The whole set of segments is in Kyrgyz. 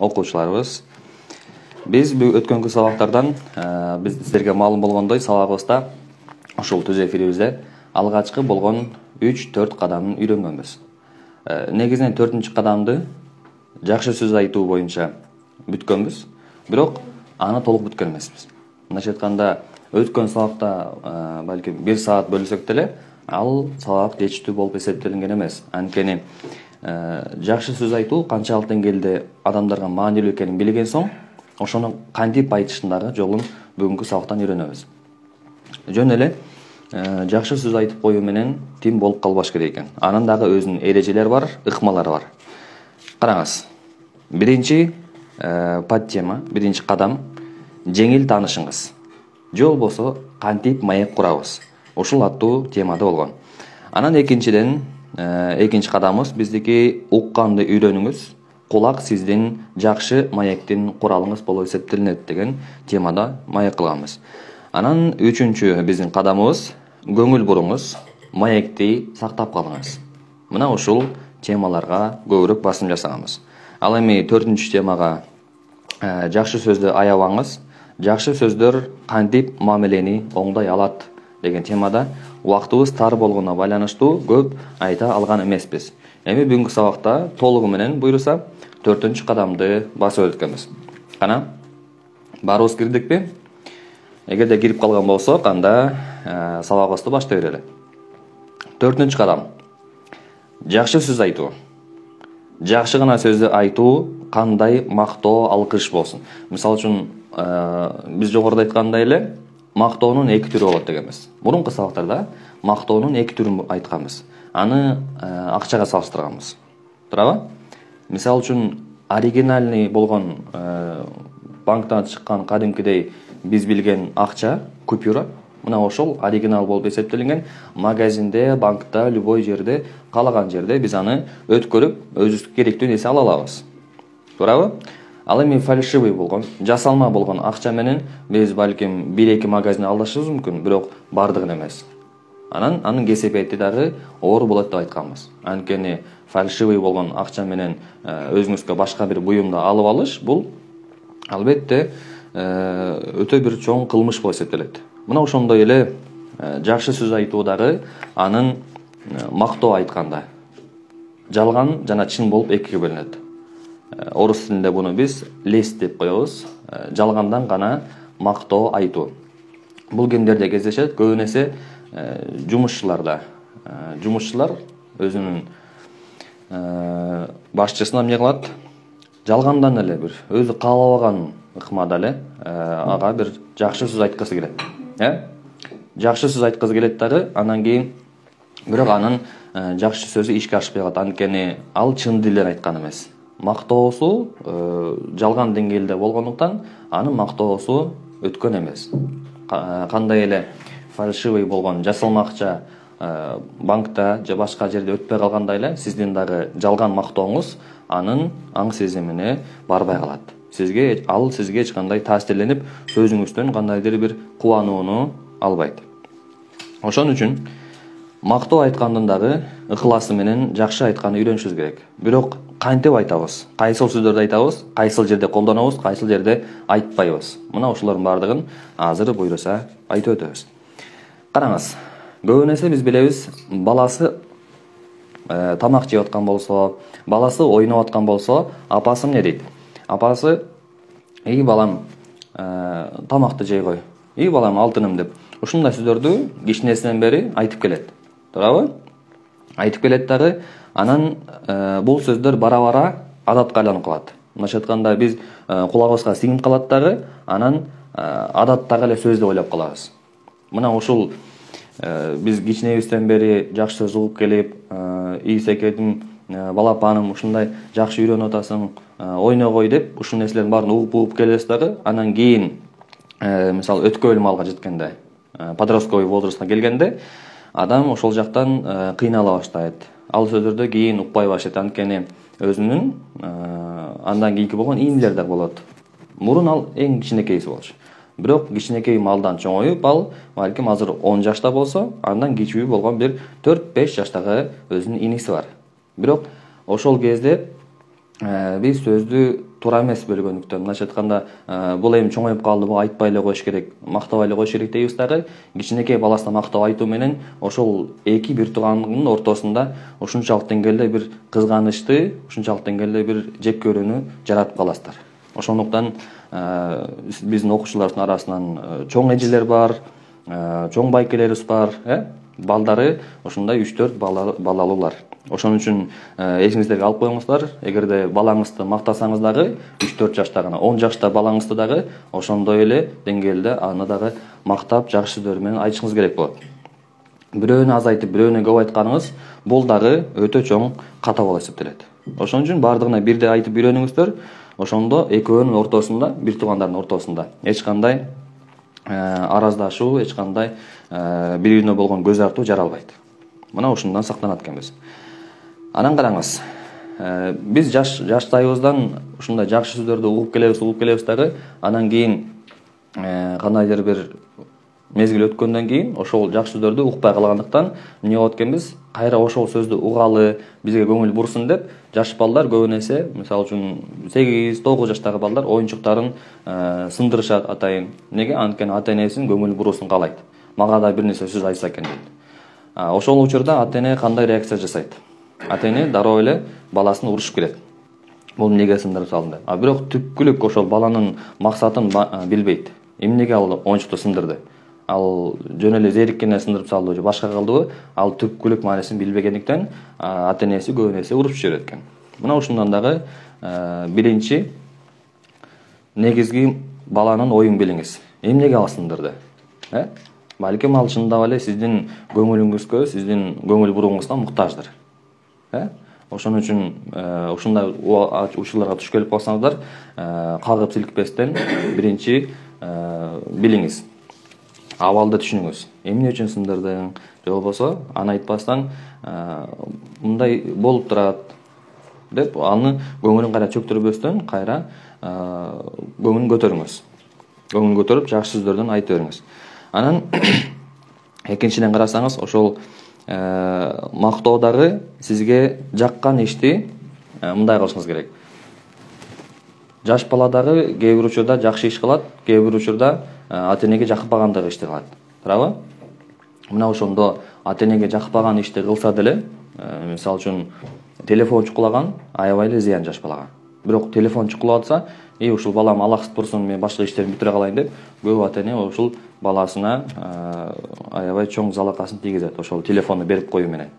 окуучуларыбыз. Биз өткөнкү сабактардан биз силерге маалым болгондой сабагыбызда ушул түз эфирибизде алгачкы болгон 3-4 кадамын үйрөнгөнбүз. Негизинен 4-чү кадамды жакшы сөз айтуу боюнча бүткөнбүз, бирок аны толук бүткөн эмеспиз. Мындайча айтканда, өткөн сабакта балким 1 саат бөлсөк деле, ал сабак жетиштүү болуп эсептелинген эмес. Анткени жакшы сөз айтуу канчалык деңгээлде адамдарга маанилүү экенин билген соң, ошону кантип айтышындагы жолун бүгүнкү сабактан үйрөнөбүз. Жөн эле жакшы сөз айтып коюу менен тим болуп калбаш керек экен. Анын дагы өзүнүн эрежелери бар, ыкмалары бар. Караңыз. Биринчи подтема, биринчи кадам жеңил таанышыңыз. Же болбосо кантип маек курабыз. Ушул аттуу темада болгон. Анан экинчиден экинчи кадамыбыз биздики укканды үйрөнүңүз, кулак сиздин жакшы маектин куралыңыз болуп эсептелинет деген темада маек кылганбыз. Анан үчүнчү биздин кадамыбыз көңүл буруңуз, маекти сактап калыңыз. Мына ушул темаларга көбүрөөк басым жасаганбыз. Ал эми 4-чү темага жакшы сөздү аябаңыз, жакшы сөздөр кантип мамилени оңдой алат деген темада убактыбыз тар болгонуна байланыштуу көп айта алган эмеспиз. Эми бүгүнкү сабакта толугу менен буйруса 4-чү кадамды басып өткөнбүз. Кана, баарыбыз кирдикпи? Эгерде кирип калган болсок, анда сабагыбызды баштай берели. 4-чү кадам. Жакшы сөз айтуу. Жакшы гана сөздү айтуу кандай мактоо, алкыш болсун. Мисалы үчүн, биз жогоруда айткандай эле мактоонун 2 түрү болот дегенбиз. Мурунку сабактарда мактоонун 2 түрүн айтканбыз. Аны акчага салыштырганбыз. Туурабы? Мисалы үчүн, оригинальный болгон банктан чыккан кадимкидей биз билген акча, купюра, мына ошол оригинал болуп эсептелинген. Магазинде, банкта, любой жерде, каалаган жерде биз аны өткөрүп, өзүбүзгө керектүү нерсе ала алабыз. Туурабы? Ал эми фальшивый болгон, жасалма болгон акча менен биз балким 1-2 магазинде алдашыбыз мүмкүн, бирок бардыгын эмес. Анын кесепети дагы оор болот деп айтканбыз. Анткени фальшивый болгон акча менен өзүңүзгө башка бир буюмду алып алыш, бул албетте өтө бир чоң кылмыш болуп эсептелет. Мына ошондой эле жакшы сөз айтуу дагы анын мактоо айтканда жалган жана чын болуп экиге бөлүнөт. Орус тилинде буну биз лесть деп коебуз. Жалгандан гана мактоо айтуу. Бул кимдерде кездешет? Көбүн эсе жумушчуларда. Жумушчулар өзүнүн башчысына эмне кылат? Жалгандан эле бир өзү каалабаган ыкмада эле ага бир жакшы сөз айткысы келет. Жакшы сөз айткысы келет дагы, анан кийин бирок анын жакшы сөзү ишке ашпай калат. Анткени ал чын дилден айткан эмес. Мактоосу жалган деңгээлде болгондуктан анын мактоосу өткөн эмес. Кандай эле фальшивый болгон жасалма акча банкта же башка жерде өтпөй калгандай эле, сиздин дагы жалган мактооңуз анын аң сезимине барбай калат. Ал сизге эч кандай таасирленип, сөзүңүздөн кандайдыр бир кубанууну албайт. Ошон үчүн мактоо айткандын дагы ыхласы менен жакшы айтканды үйрөнүшүбүз керек. Бирок кантип айтабыз? Кайсыл сөздөрдү айтабыз? Кайсыл жерде колдонобуз? Кайсыл жерде айтпайбыз? Мына ушулардын бардыгын азыр буйруса айтып өтөбүз. Караңыз, көбүн эсе биз билебиз, баласы тамак жеп аткан болсо, баласы ойноп аткан болсо, апасы эмне дейт? Апасы: "Эй балам, тамакты жей кой. Эй балам, алтыным" деп. Ушундай сөздөрдү кичинесинен бери айтып келет. Туурабы? Айтып келет дагы, анан бул сөздөр бара-бара адатка айланып калат. Мындайча айтканда, биз кулагыбызга сиңип калат дагы, анан адаттагы эле сөз деп ойлоп калабыз. Мына ушул биз кичинебизден бери жакшы сөз угуп келип, ийсекетим, балапаным, ушундай жакшы үйрөнүп атасың, ойногой деп, ушул нерселердин баарын угуп келебиз дагы, анан кийин мисалы өткө маалга жеткенде, подростковый возрастка келгенде, адам ошол жактан кыйнала баштайт. Ал сөздөрдү кийин укпай баштайт, анткени өзүнүн андан кийинки болгон иймилери да болот. Мурун ал эң кичинекейси болчу. Бирок кичинекей малдан чоңоюп, ал балким азыр 10 жашта болсо, андан кичүү болгон бир 4-5 жаштагы өзүнүн иниси бар. Бирок ошол кезде биз сөздү туура эмес бөлгөндүктөн мындайча айтканда бул эми чоңоюп калды, бул айтпай эле коюш керек, мактабай эле коюш керек дейбиз дагы. Кичинекей баласына мактап айтуу менен ошол эки бир туугандын ортосунда ушунчалык деңгээлде бир кызганычты, ушунчалык деңгээлде бир жек көрүүнү жаратып каласыздар. Ошондуктан биздин окуучулардын арасынан чоң эжелер бар, чоң байкелерибиз бар, балдары ушундай 3-4 балалуулар. Ошон үчүн эсиңиздерге алып коюңуздар, эгерде балаңызды мактасаңыз дагы 3-4 жашта гана, 10 жашта балаңызды дагы ошондой эле деңгээлде аны дагы мактап, жакшы сөздөр менен айтышыңыз керек болот. Бирөөнү аз айтып, бирөөнү көп айтканыңыз бул дагы өтө чоң ката болуп эсептелет. Ошон үчүн бардыгына бирдей айтып үйрөнүңүздөр. Ошондо экөөнүн ортосунда, бир туугандардын ортосунда эч кандай араздашуу, эч кандай бири-бирине болгон көз артуу жаралбайт. Мына ушундан сактанат экенбиз. Анан караңыз, биз жаштайыбыздан ушундай жакшы сөздөрдү угуп келебиз дагы, анан кийин кандайдыр бир мезгил өткөндөн кийин ошол жакшы сөздөрдү укпай калгандыктан эмне болот экенбиз? Кайра ошол сөздү угалы, бизге көңүл бурсун деп, жаш балдар көбүн эсе, мисалы үчүн 8-9 жаштагы балдар оюнчуктарын сындырышат атайын. Неге? Анткени ата-энесинин көңүл буруусун каалайт. Мага да бир нерсе сөз айтса экен дейт. Ошол учурда ата-эне кандай реакция жасайт? Ата-эне дароо эле баласын урушуп келет. Бул эмнеге сындырып салдың деп. Бирок түпкүлүк ошол баланын максатын билбейт. Эмнеге ал оюнчукту сындырды? Ал жөн эле зериккенен сындырып салдыбы же башка кылдыбы? Ал түпкүлүк маанисин билбегендиктен ата-энеси көбүн эсе урушуп жиберет экен. Мына ушундан дагы биринчи негизги баланын оюн билиңиз. Эмнеге ал сындырды? Балким ал чындап эле сиздин көңүлүңүзгө, сиздин көңүл бурууңузга муктаждыр. Ошон үчүн ушундай учурларга туш келип калсаңыздар, кагып силкпестен биринчи билиңиз. Абалды түшүнүңүз. Эмне үчүн сындырдың? Же болбосо аны айтпастан мындай болуп турат деп аны көңүлүн кайра чөктүрбөстөн кайра көңүлүн көтөрүңүз. Көңүлүн көтөрүп жакшы сөздөрдөн айта бериңиз. Анан экинчиден карасаңыз, ошол мактоодагы сизге жаккан ишти мындай кылышыңыз керек. Жаш бала дагы кээ бир учурда жакшы иш кылат, кээ бир учурда ата-энеге жакпагандыгы ишти кылат. Туурабы? Мына ошондо ата-энеге жакпаган ишти кылса деле, мисалы үчүн телефон чукулаган аябай эле зыян жаш балага. Бирок телефон чукулап атса, ушул балам алаксып турсун, мен башка иштеримди бүтүрө калайын деп, көп ата-эне ушул баласына аябай чоң залакасын тийгизет ошол телефонду берип коюу менен.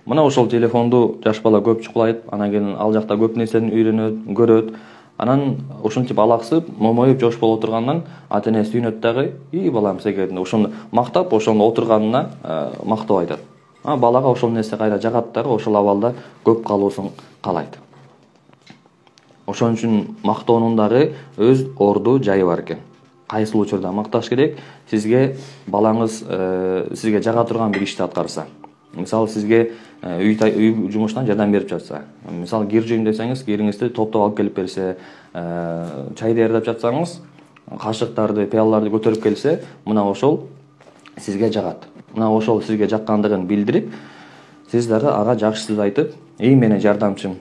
Мына ошол телефонду жаш бала көп чукулайт, анан кийин ал жакта көп нерсени үйрөнөт, көрөт. Анан ушинтип алаксып, момоюп жош болуп отургандан ата-энеси сүйүнөт дагы, балам сегедин ошону мактап, ошону отурганына мактап айтат. Балага ошол нерсе кайра жагат дагы, ошол абалда көп калуусун каалайт. Ошон үчүн мактоонун дагы өз орду жайы бар экен. Кайсыл учурда макташ керек? Сизге балаңыз сизге жага турган бир ишти аткарса. Мисалы сизге үй жумушунан жардам берип жатса. Мисалы кир жуйм десеңиз, кириңизди топтоп алып келип берсе, чай даярдап жатсаңыз, кашыктарды, пыялларды көтөрүп келсе, мына ошол сизге жагат. Мына ошол сизге жаккандыгын билдирип, сиз дагы ага жакшы сөз айтып, менин жардамчым,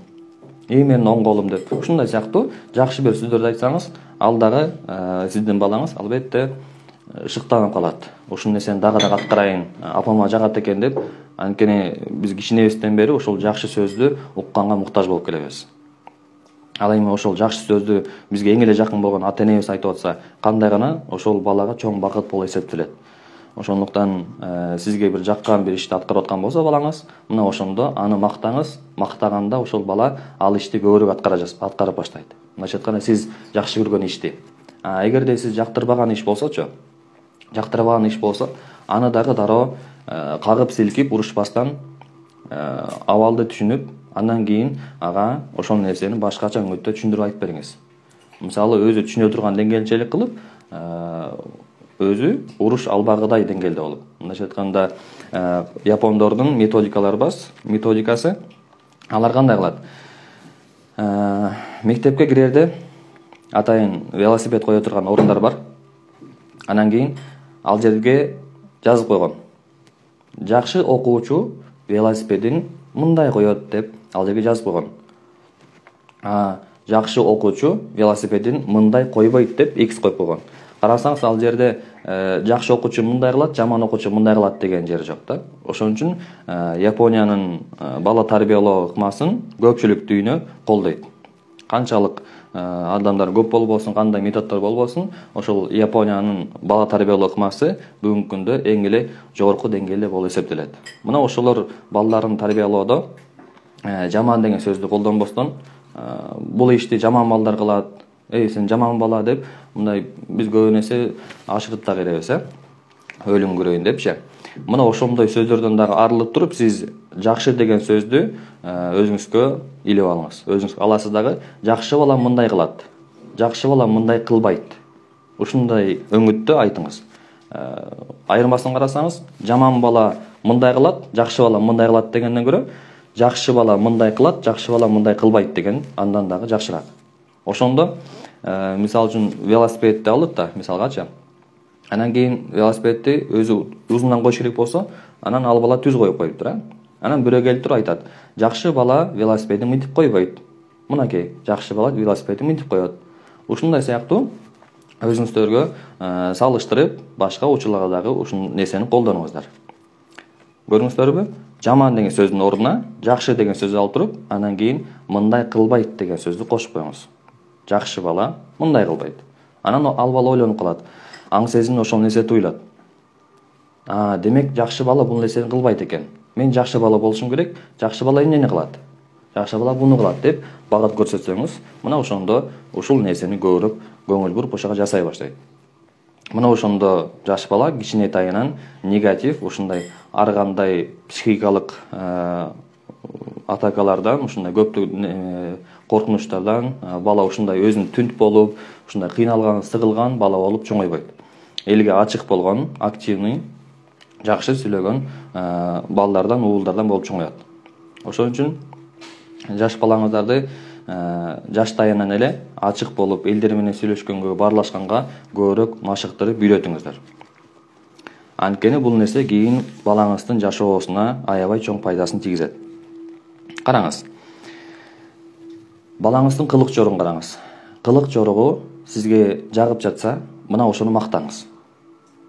менин оң колум деп, ушундай сыяктуу жакшы бир сөздөрдү айтсаңыз, ал дагы сиздин балаңыз албетте шыктанып калат. Ушул нерсени дагы аткарайын, апама жагат экен деп, анткени биз кичинебизден бери ошол жакшы сөздү укканга муктаж болуп келебиз. Ал эми ошол жакшы сөздү бизге эң эле жакын болгон ата-энебиз айтып атса, кандай гана ошол балага чоң бакыт болуп эсептелет. Ошондуктан сизге бир жаккан бир ишти аткарып аткан болсо балаңыз, мына ошондо аны мактаңыз, мактаганда ошол бала ал ишти көбүрөөк аткарып баштайт. Мындайча айтканда, сиз жакшы көргөн ишти. Эгерде сиз жактырбаган иш болсочу, аны дагы дароо кагып силкип урушпастан абалды түшүнүп, андан кийин ага ошол нерсени башкача өңүттө түшүндүрүп айтып бериңиз. Мисалы өзү түшүнө турган деңгээлчелик кылып, өзү уруш албагыдай деңгээлде болуп. Мындайча айтканда, япондордун методикасы алар кандай кылат? Мектепке кирерде атайын велосипед кое турган орундар бар. Анан кийин ал жерге жазып койгон. Жакшы окуучу велосипедин мындай коет деп ал жерге жазып койгон. жакшы окуучу велосипедин мындай койбойт деп X коюп койгон. Карасаңыз ал жерде жакшы окуучу мындай кылат, жаман окуучу мындай кылат деген жер жок да. Ошон үчүн Япониянын бала тарбиялоо ыкмасын көпчүлүк дүйнө колдойт. Канчалык адамдар көп болбосун, кандай методдор болбосун, ошол Япониянын бала тарбиялоо ыкмасы бүгүнкү күндө эң эле жогорку деңгээлде болуп эсептелет. Мына ошолор балдарын тарбиялоодо жаман деген сөздү колдонбостон, бул ишти жаман балдар кылат, сен жаман бала деп, мындай биз көп эсе ашыртта керебиз, өлүңгүрөйүн депчи. Мына ошондой сөздөрдөн дагы арылып туруп, сиз жакшы деген сөздү өзүңүзгө илип алыңыз. Өзүңүз аласыз дагы, жакшы бала мындай кылат, жакшы бала мындай кылбайт. Ушундай өңүттү айтыңыз. Айырмасын карасаңыз, жаман бала мындай кылат, жакшы бала мындай кылат дегенден көрө, жакшы бала мындай кылат, жакшы бала мындай кылбайт деген андан дагы жакшыраак. Ошондо мисалы үчүн велосипедти алып да, мисалгачы. Анан кийин велосипедти өзү узундан коюш керек болсо, анан ал бала түз коюп коюптур, Анан бирөө келип туруп айтат: "Жакшы бала велосипедин мынтип койбойт. Мынакей, жакшы бала велосипедин мынтип коет." Ушундай сыяктуу өзүңүздөргө салыштырып, башка учурларда дагы ушул нерсени колдонуңуздар. Көрдүңүздөрбү? Жаман деген сөздүн ордуна жакшы деген сөздү алып туруп, анан кийин мындай кылбайт деген сөздү кошуп коюңуз. Жакшы бала мындай кылбайт. Анан ал бала ойлонуп калат. Аң сезим ошол нерсе туйлат. Демек жакшы бала бул нерсени кылбайт экен. Мен жакшы бала болушум керек. Жакшы бала эмнени кылат? Жакшы бала буну кылат деп багат көрсөтсөңүз, мына ошондо ушул нерсени көбүрөөк көңүл буруп ошого жасай баштайт. Мына ошондо жаш бала кичинекейинен негатив, ушундай ар кандай психикалык атакалардан, ушундай көптөгөн коркунучтардан бала ушундай өзүн түнт болуп, ушундай кыйналган, сыгылган бала болуп чоңойбойт. Элге ачык болгон, активный, жакшы сүйлөгөн балдардан, уулдардан болуп чоңоет. Ошон үчүн жаш балаңыздарды жаштайынан эле ачык болуп, элдер менен сүйлөшкөнгө, баарлашканга көбүрөөк машыктырып үйрөтүңүздөр. Анткени бул нерсе кийин балаңыздын жашоосуна аябай чоң пайдасын тийгизет. Караңыз. Балаңыздын кылык жорун караңыз. Кылык жоругу сизге жагып жатса, мына ошону мактаңыз.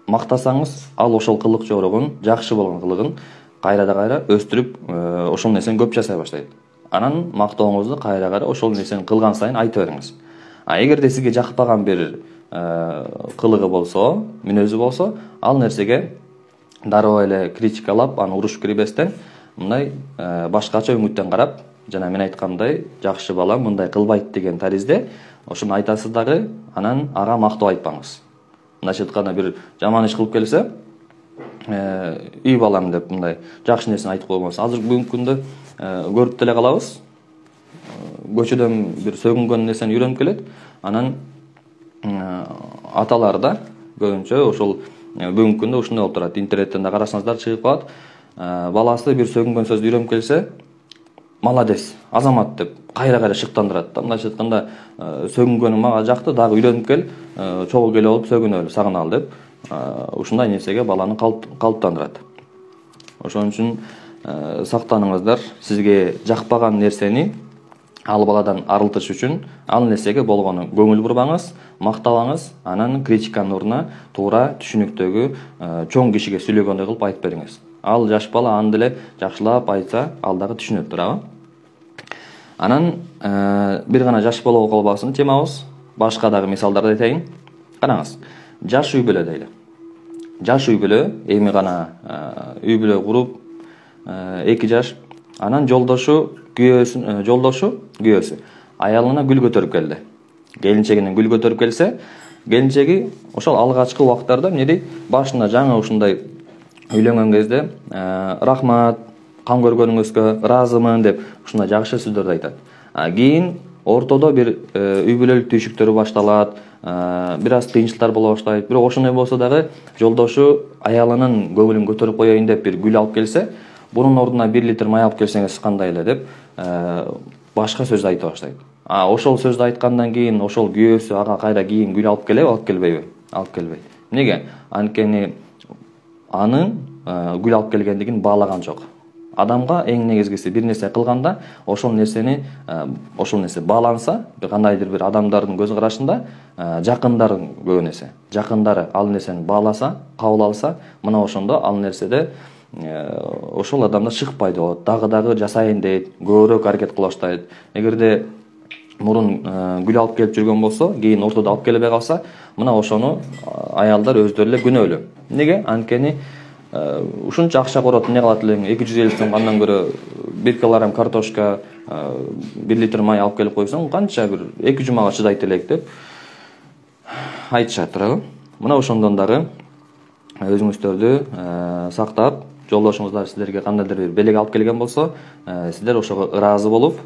Мактасаңыз, ал ошол кылык жоругун, жакшы болгон кылыгын кайра өстүрүп, ошол нерсени көп жасай баштайт. Анан мактооңузду кайра ошол нерсени кылган сайын айта бериңиз. Эгерде сизге жакпаган бир кылыгы болсо, мүнөзү болсо, ал нерсеге дароо эле критикалап, аны урушуп кирбестен, мындай башкача өңүттөн карап, жана мен айткандай, жакшы бала мындай кылбайт деген таризде ошону айтасыз дагы, анан ага мактоо айтпаңыз. Мындайча айтканда бир жаман иш кылып келсе, үй балам деп мындай жакшы нерсени айтып койбоңуз. Азыр бүгүнкү күндө көрүп деле калабыз. Көчөдөн бир сөгүнгөн нерсени үйрөнүп келет. Анан аталар да көбүнчө ошол бүгүнкү күндө ушундай болуп турат. Интернеттен да карасаңыздар чыгып калат. Баласы бир сөгүнгөн сөздү үйрөнүп келсе, молодец, азамат деп кайра шыктандырат да. Мындайча айтканда, сөгүнгөнүң мага жакты, дагы үйрөнүп кел, чогуу келип алып сөгүнөлү, сагыналы деп ушундай нерсеге баланы калыптандырат. Ошон үчүн сактаныңыздар. Сизге жакпаган нерсени ал баладан арылтыш үчүн ал нерсеге болгону көңүл бурбаңыз, мактабаңыз, анан критиканын ордуна туура түшүнүктөгү чоң кишиге сүйлөгөндөй кылып айтып бериңиз. Ал жаш бала аны деле жакшылап айтса, ал дагы түшүнөт, туурабы? Анан бир гана жаш бала калбасын темабыз, башка дагы мисалдарды айтайын. Караңыз, жаш үй бүлө дейли. Жаш үй бүлө эми гана үй бүлө куруп 2 жаш, анан жолдошу күйөөсү аялына гүл көтөрүп келди. Келинчегинен гүл көтөрүп келсе, келинчеги ошол алгачкы убактарда эмне дейт? Башында жаңы ушундай үйлөнгөн кезде рахмат, кам көргөнүңүзгө ыраазымын деп ушундай жакшы сөздөрдү айтат. Кийин ортодо бир үй бүлөлүк түйшүктөрү башталат, бир аз кыйынчылыктар боло баштайт. Бирок ошондой болсо дагы жолдошу аялынын көңүлүн көтөрүп коеюн деп бир гүл алып келсе, бунун ордуна 1 литр май алып келсеңиз кандай эле деп башка сөз айта баштайт. Ошол сөздү айткандан кийин ошол күйөөсү ага кайра кийин гүл алып келеби, алып келбейби? Алып келбейт. Эмнеге? Анткени анын гүл алып келгендигин баалаган жок. Адамга эң негизгиси бир нерсе кылганда ошол нерсе бааланса, кандайдыр бир адамдардын көз карашында жакындарын көбүн эсе жакындары ал нерсени бааласа, кабыл алса, мына ошондо ал нерседе ошол адамда шыкпайт болот. Дагы жасайын дейт, көбүрөөк аракет кыла баштайт. Эгерде мурун гүл алып келип жүргөн болсо, кийин ортодо алып келбей калса, мына ошону аялдар өздөрү эле күнөөлүү. Неге? Анткени ушунча акча корот, эмне кылат элең, 250 сом, андан көрө 1 килограмм картошка, 1 литр май алып келип койсоң, канча бир 2 жумага чыдайт элек деп айтышат, туурабы? Мына ошондон дагы өзүңүздөрдү сактап, жолдошуңуздар сиздерге кандайдыр бир белек алып келген болсо, сиздер ошого ыраазы болуп,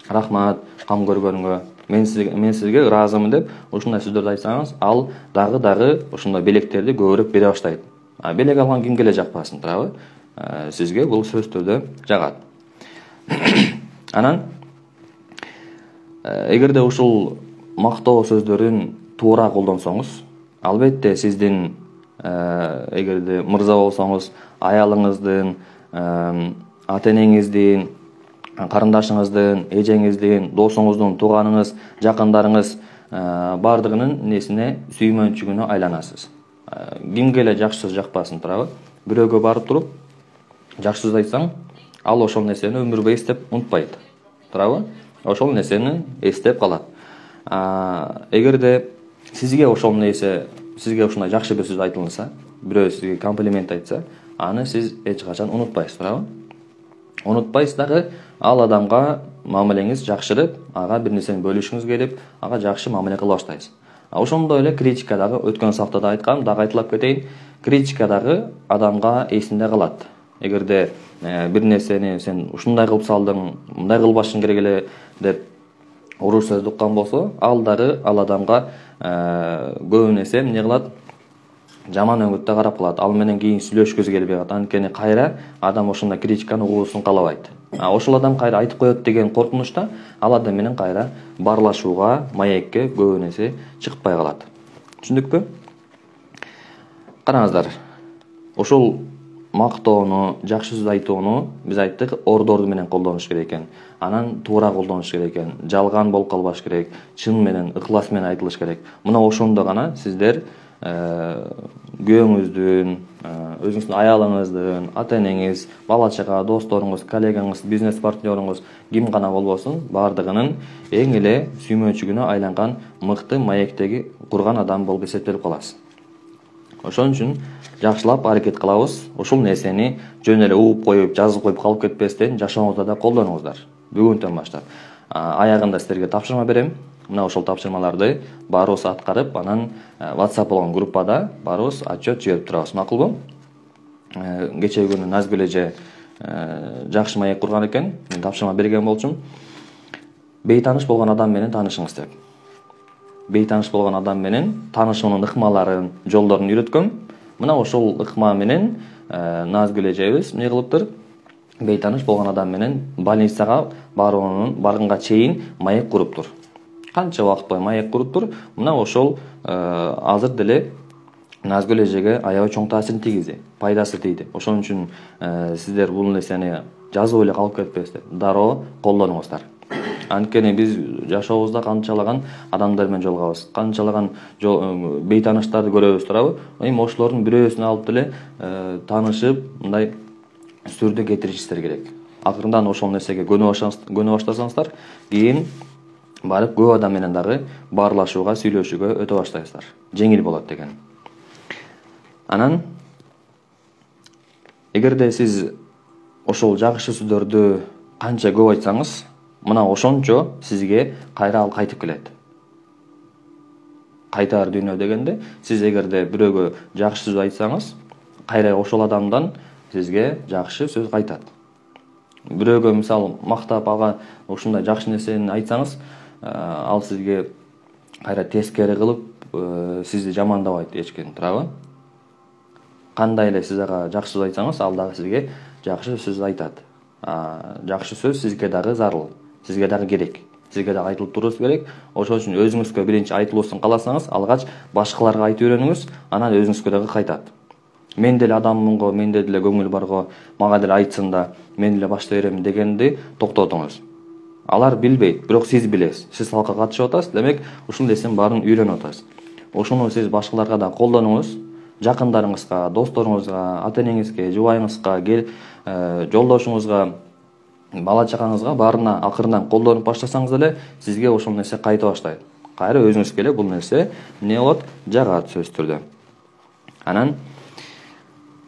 рахмат кам көргөнүңө, мен сизге ыраазымын деп ушундай сөздөрдү айтсаңыз, ал дагы ушундай белектерди көбүрөөк бере баштайт. Белек алган кимге эле жакпасын, туурабы? Сизге бул сөздөрдү жагат. Анан эгерде ушул мактоо сөздөрүн туура колдонсоңуз, албетте сиздин эгерде мырза болсоңуз, аялыңыздын, ата-энеңиздин, карындашыңыздын, эжеңиздин, досуңуздун, тууганыңыз, жакындарыңыз бардыгынын несине сүймөнчүгүнө айланасыз. Кимге эле жакшы сөз жакпасын, туурабы? Бирөөгө барып туруп жакшы сөз айтсаң, ал ошол нерсени өмүр бою эстеп унутпайт, туурабы? Ошол нерсени эстеп калат. Эгерде сизге ошол нерсе, сизге ушундай жакшы бир сөз айтылса, бирөө сизге комплимент айтса, аны сиз эч качан унутпайсыз, туурабы? Унутпайсыз дагы, ал адамга мамилеңиз жакшырып, ага бир нерсени бөлүшүңүз келип, ага жакшы мамиле кыла баштайсыз. Ошондой эле критика дагы, өткөн сафта да айткам, дагы айтылып кетейин, критика дагы адамга эсинде калат. Эгерде бир нерсени сен ушундай кылып салдың, мындай кылбашың керек эле деп уруш сөздү уккан болсо, ал дагы ал адамга көбүн эсе эмне кылат? Жаман өңүттө карап калат. Ал менен кийин сүйлөшкүсү келбей калат. Анткени кайра адам ошондой критиканы угуусун каалабайт. Ошол адам кайра айтып коет деген коркунучта ал адам менен кайра баарлашууга, маекке көбүн эсе чыкпай калат. Түшүндүкпү? Караңыздар. Ошол мактоону, жакшы сөз айтууну биз айттык, ордорду менен колдонуш керек экен. Анан туура колдонуш керек экен. Жалган болуп калбаш керек. Чын менен, ыклас менен айтылыш керек. Мына ошондо гана сиздер күйөөңүздүн, өзүңүздүн аялыңыздын, ата-энеңиз, бала чага, досторуңуз, коллегаңыз, бизнес партнеруңуз, ким гана болбосун, бардыгынын эң эле сүймөнчүгүнө айланган мыкты маектеги курган адам болуп эсептелип каласыз. Ошон үчүн жакшылап аракет кылабыз. Ушул нерсени жөн эле угуп коюп, жазып коюп калып кетпестен жашооңузда да колдонуңуздар. Бүгүнтөн баштап. Аягында сиздерге тапшырма берем. Мына ошол тапшырмаларды баарыбыз аткарып, анан WhatsApp болгон группада баарыбыз отчет жиберип турабыз. Макулбу? Кечээ күнү Назгүл эже жакшы маек курган экен. Мен тапшырма берген болчумун. Бейтаныш болгон адам менен таанышыңыз деп. Бейтаныш болгон адам менен таанышуунун ыкмаларын, жолдорун үйрөткөм. Мына ошол ыкма менен Назгүл эжебиз эмне кылыптыр? Бейтаныш болгон адам менен больницага барганга чейин маек куруптур. Канча убакыт бою маек куруптур. Мына ошол азыр деле Назгүл эжеге аябай чоң таасирин тийгизди, пайдасы тийди. Ошон үчүн сиздер бул нерсени жазып эле калып кетпестен дароо колдонуңуздар. Анткени биз жашообузда канчалаган адамдар менен жолугабыз, канчалаган бейтаныштарды көрөбүз, туурабы? Эми ошолордун бирөөсүн алып деле таанышып, мындай сүрдө кетиришиңиздер керек. Акырындан ошол нерсеге көнө баштасаңыздар, кийин барып көп адам менен дагы баарлашууга, сүйлөшүүгө өтө баштайсыздар. Жеңил болот деген. Анан эгерде сиз ошол жакшы сөздөрдү канча көп айтсаңыз, мына ошончо сизге кайра ал кайтып келет. Кайтар дүйнө дегенде, сиз эгерде бирөөгө жакшы сөз айтсаңыз, кайра ошол адамдан сизге жакшы сөз кайтат. Бирөөгө мисалы мактап, ага ушундай жакшы нерсени айтсаңыз, ал сизге кайра тескери кылып, сизди жамандабайт эч ким, туурабы? Кандай эле сиз ага жакшы сөз айтсаңыз, ал дагы сизге жакшы сөз айтат. Жакшы сөз сизге дагы зарыл, сизге дагы керек. Сизге дагы айтылып туруш керек. Ошон үчүн өзүңүзгө биринчи айтылуусун кааласаңыз, алгач башкаларга айтып үйрөнүңүз, анан өзүңүзгө дагы кайтат. мен деле адаммын го, менде деле көңүл бар го, мага деле айтсын да мен деле баштай берем дегенди токтотуңуз. Алар билбейт, бирок сиз билесиз. Сиз салкка катышып атасыз, демек ушул нерсенин баарын үйрөнүп атасыз. Ошону сиз башкаларга да колдонуңуз. Жакындарыңызга, досторуңузга, ата-энеңизге, жубайыңызга, жолдошуңузга, бала чакаңызга баарына акырынан колдонуп баштасаңыз эле сизге ошол нерсе кайта баштайт. Кайра өзүңүзгө эле бул нерсе эмне болот? Жагат сөзсүз түрдө. Анан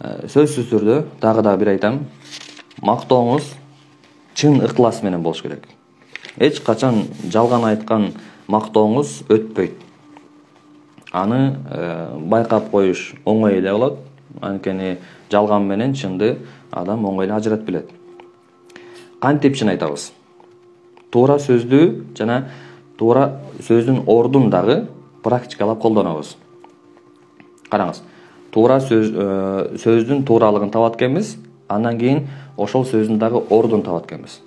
сөзсүз түрдө дагы да бир айтам. Мактооңуз чын ыктылас менен болуш керек. Эч качан жалган айткан мактооңуз өтпөйт. Аны байкап коюш оңой эле болот. Анткени жалган менен чынды адам оңой эле ажыратып билет. Кантип чын айтабыз? Туура сөздү жана туура сөздүн ордун дагы практикалап колдонобуз. Караңыз. Туура сөздүн тууралыгын табат экенбиз, андан кийин ошол сөздүн дагы ордун табат экенбиз.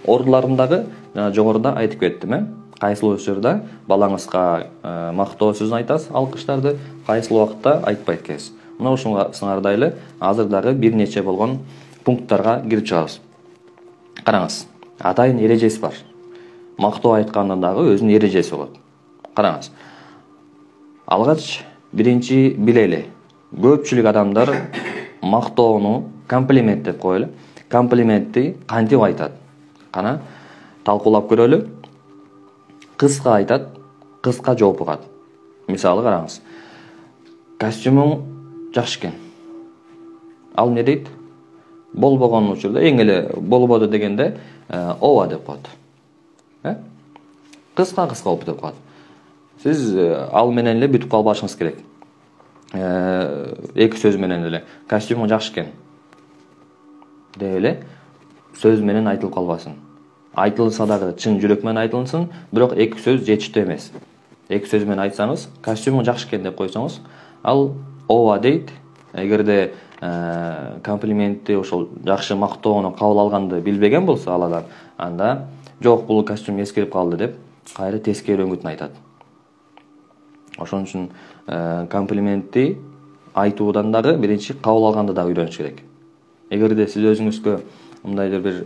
Ордуларын дагы жана жогоруда айтып кеттим, Кайсыл учурда балаңызга мактоо сөзүн айтасыз, алкыштарды, кайсыл убакытта айтпайт экенсиз. Мына ушуга сыңардайлы азыр дагы бир нече болгон пункттарга кирип чыгабыз. Караңыз, атайын эрежеси бар. Мактоо айткандын дагы өзүнүн эрежеси болот. Караңыз. Алгач биринчи билели. Көпчүлүк адамдар мактоону комплимент деп коелу. Комплиментти кантип айтат? Кана талкуулап көрөлү. Кыска айтат, кыска жооп угат. Мисалы караңыз. Костюмуң жакшы экен. Ал эмне дейт? Болбогон учурда эң эле болбоду дегенде ооба деп коет. Кыска болуп деп коет. Сиз ал менен эле бүтүп калбашыңыз керек. Эки сөз менен эле костюмуң жакшы экен деп эле сөз менен айтылып калбасын. Айтылса дагы чын жүрөк менен айтылсын, бирок эки сөз жетиштүү эмес. Эки сөз менен айтсаңыз, костюмуң жакшы экен деп койсоңуз, ал ооба дейт. Эгерде комплиментти, ошол жакшы мактоону кабыл алганды билбеген болсо ал адам, анда жок, бул костюм эскирип калды деп кайра тескери өңүтүн айтат. Ошон үчүн комплиментти айтуудан дагы биринчи кабыл алганды дагы үйрөнүш керек. Эгерде сиз өзүңүзгө мындайдыр бир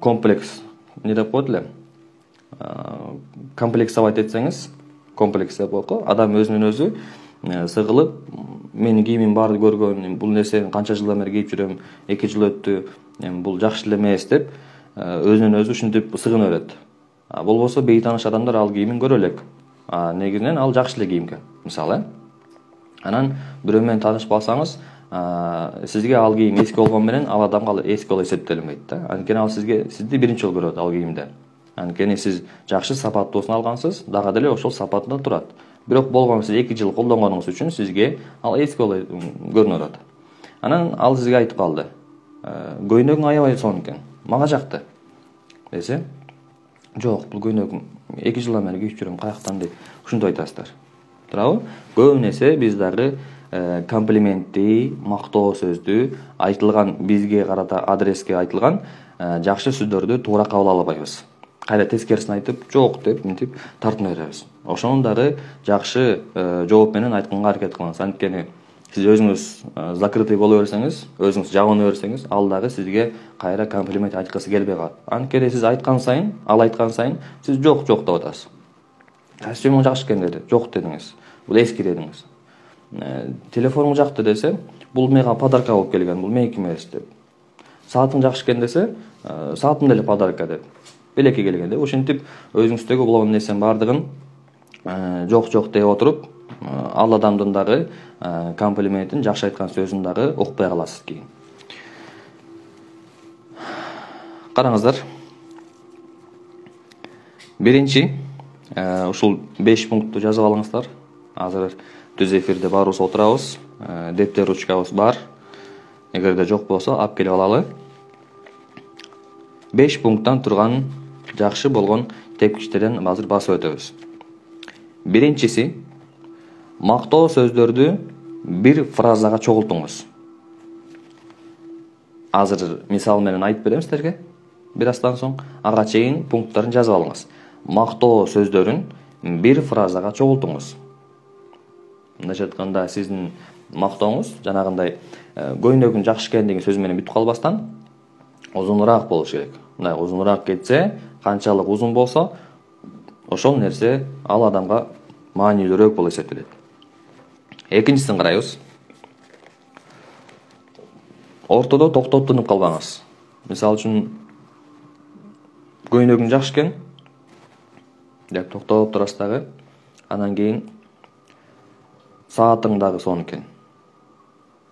комплекс не деп коет эле, комплексовать этсеңиз, комплекс деп коет, адам өзүнөн өзү сыгылып, менин кийимим баарды көргөн, бул нерсени канча жылдан бери кийип жүрөм, 2 жыл өттү, бул жакшы эле эмес деп өзүнөн өзү ушинтип сыгына берет. Болбосо бейтааныш адамдар ал кийимин көрө элек. Негизинен ал жакшы эле кийим экен, мисалы. Анан бирөө менен таанышып алсаңыз, сизге ал кийим эски болгон менен ал адамга ал эски болуп эсептелинбейт да. Анткени ал сизди биринчи жолу көрөт ал кийимде. Анткени сиз жакшы сапаттуусун алгансыз, дагы деле ошол сапатында турат. Бирок болгону сиз 2 жыл колдонгонуңуз үчүн сизге ал эски болуп көрүнүп атат. Анан ал сизге айтып калды. Көйнөгүң аябай сонун экен. Мага жакты. Десе, жок, бул көйнөгүм 2 жылдан бери кийип жүрөм, каяктан дейт. Ушинтип айтасыздар. Туурабы? Көбүнесе биз дагы комплиментти, мактоо сөздү, айтылган бизге карата адреске айтылган жакшы сөздөрдү туура кабыл албайбыз. Кайра тескерисин айтып, жок деп мынтип тартына беребиз. Ошону дагы жакшы жооп менен айтканга аракет кылыңыз. Анткени сиз өзүңүз закрытый боло берсеңиз, өзүңүз жабына берсеңиз, ал дагы сизге кайра комплимент айткысы келбей калат. Анткени сиз айткан сайын, ал айткан сайын сиз жок деп атасыз. Костюмуң жакшы экен деди, жок дедиңиз. Бул эски дедиңиз. Телефонуң жакты десе, бул мага подарка болуп келген, бул меники эмес деп. Саатың жакшы экен десе, саатым деле подарка деп. Белекке келген деп. Ошентип өзүңүздөгү болгон нерсенин баардыгын жок деп отуруп, ал адамдын дагы комплиментин, жакшы айткан сөзүн дагы укпай каласыз кийин. Караңыздар. Биринчи, ушул 5 пунктту жазып алыңыздар. Азыр түз эфирде баарыбыз отурабыз. Дептер, ручкабыз бар. Эгерде жок болсо, алып келип алалы. 5 пункттан турган жакшы болгон тепкичтерден азыр басып өтөбүз. Биринчиси, мактоо сөздөрдү бир фразага чогултуңуз. Азыр мисал менен айтып берем силерге. Бир астан соң ага чейин пункттарын жазып алыңыз. Мактоо сөздөрүн бир фразага чогултуңуз. Мындайча айтканда сиздин мактооңуз жанагындай көйнөгүң жакшы экен деген сөз менен бүтүп калбастан узунураак болуш керек. Мындай узунураак кетсе, канчалык узун болсо, ошол нерсе ал адамга маанилүүрөөк болуп эсептелет. Экинчисин карайбыз. Ортодо токтоп калбаңыз. Мисалы үчүн көйнөгүң жакшы экен деп токтоп турасыз дагы, анан кийин саатың дагы сонун экен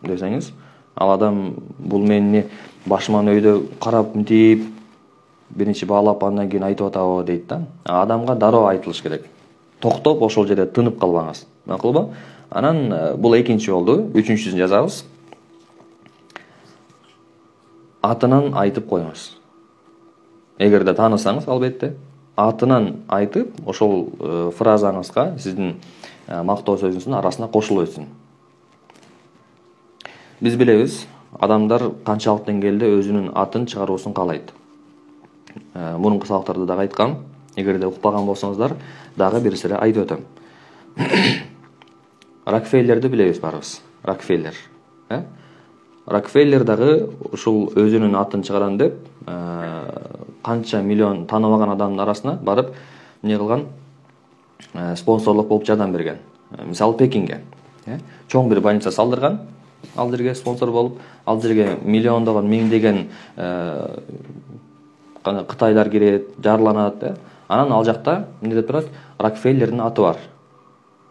десеңиз, ал адам бул мени башыман өйдө карап мынтип биринчи баалап андан кийин айтып атабы дейт да. Адамга дароо айтылыш керек. Токтоп ошол жерде тынып калбаңыз. Макулбу? Анан бул экинчи болду. Үчүнчүсүн жазабыз. Атынан айтып коюңуз. Эгерде таанысаңыз, албетте, атынан айтып, ошол фразаңызга сиздин мактоо сөзүңүздүн арасына кошулуп өтсүн. Биз билебиз, адамдар канчалык деңгээлде өзүнүн атын чыгаруусун каалайт. Мурунку сабактарда дагы айткам. Эгерде укпаган болсоңуздар, дагы бир сире айтып өтөм. Рокфеллерди билебиз баарыбыз. Рокфеллер. Рокфеллер дагы ушул өзүнүн атын чыгарам деп, канча миллион тааныбаган адамдын арасына барып, эмне кылган? Спонсорлук болуп жардам берген. Мисалы Пекинге, чоң бир больница салдырган, ал жерге спонсор болуп, ал жерге миллиондогон, миңдеген Кытайлар кирет, жарланат, анан ал жакта эмне деп турат? Рокфеллердин аты бар.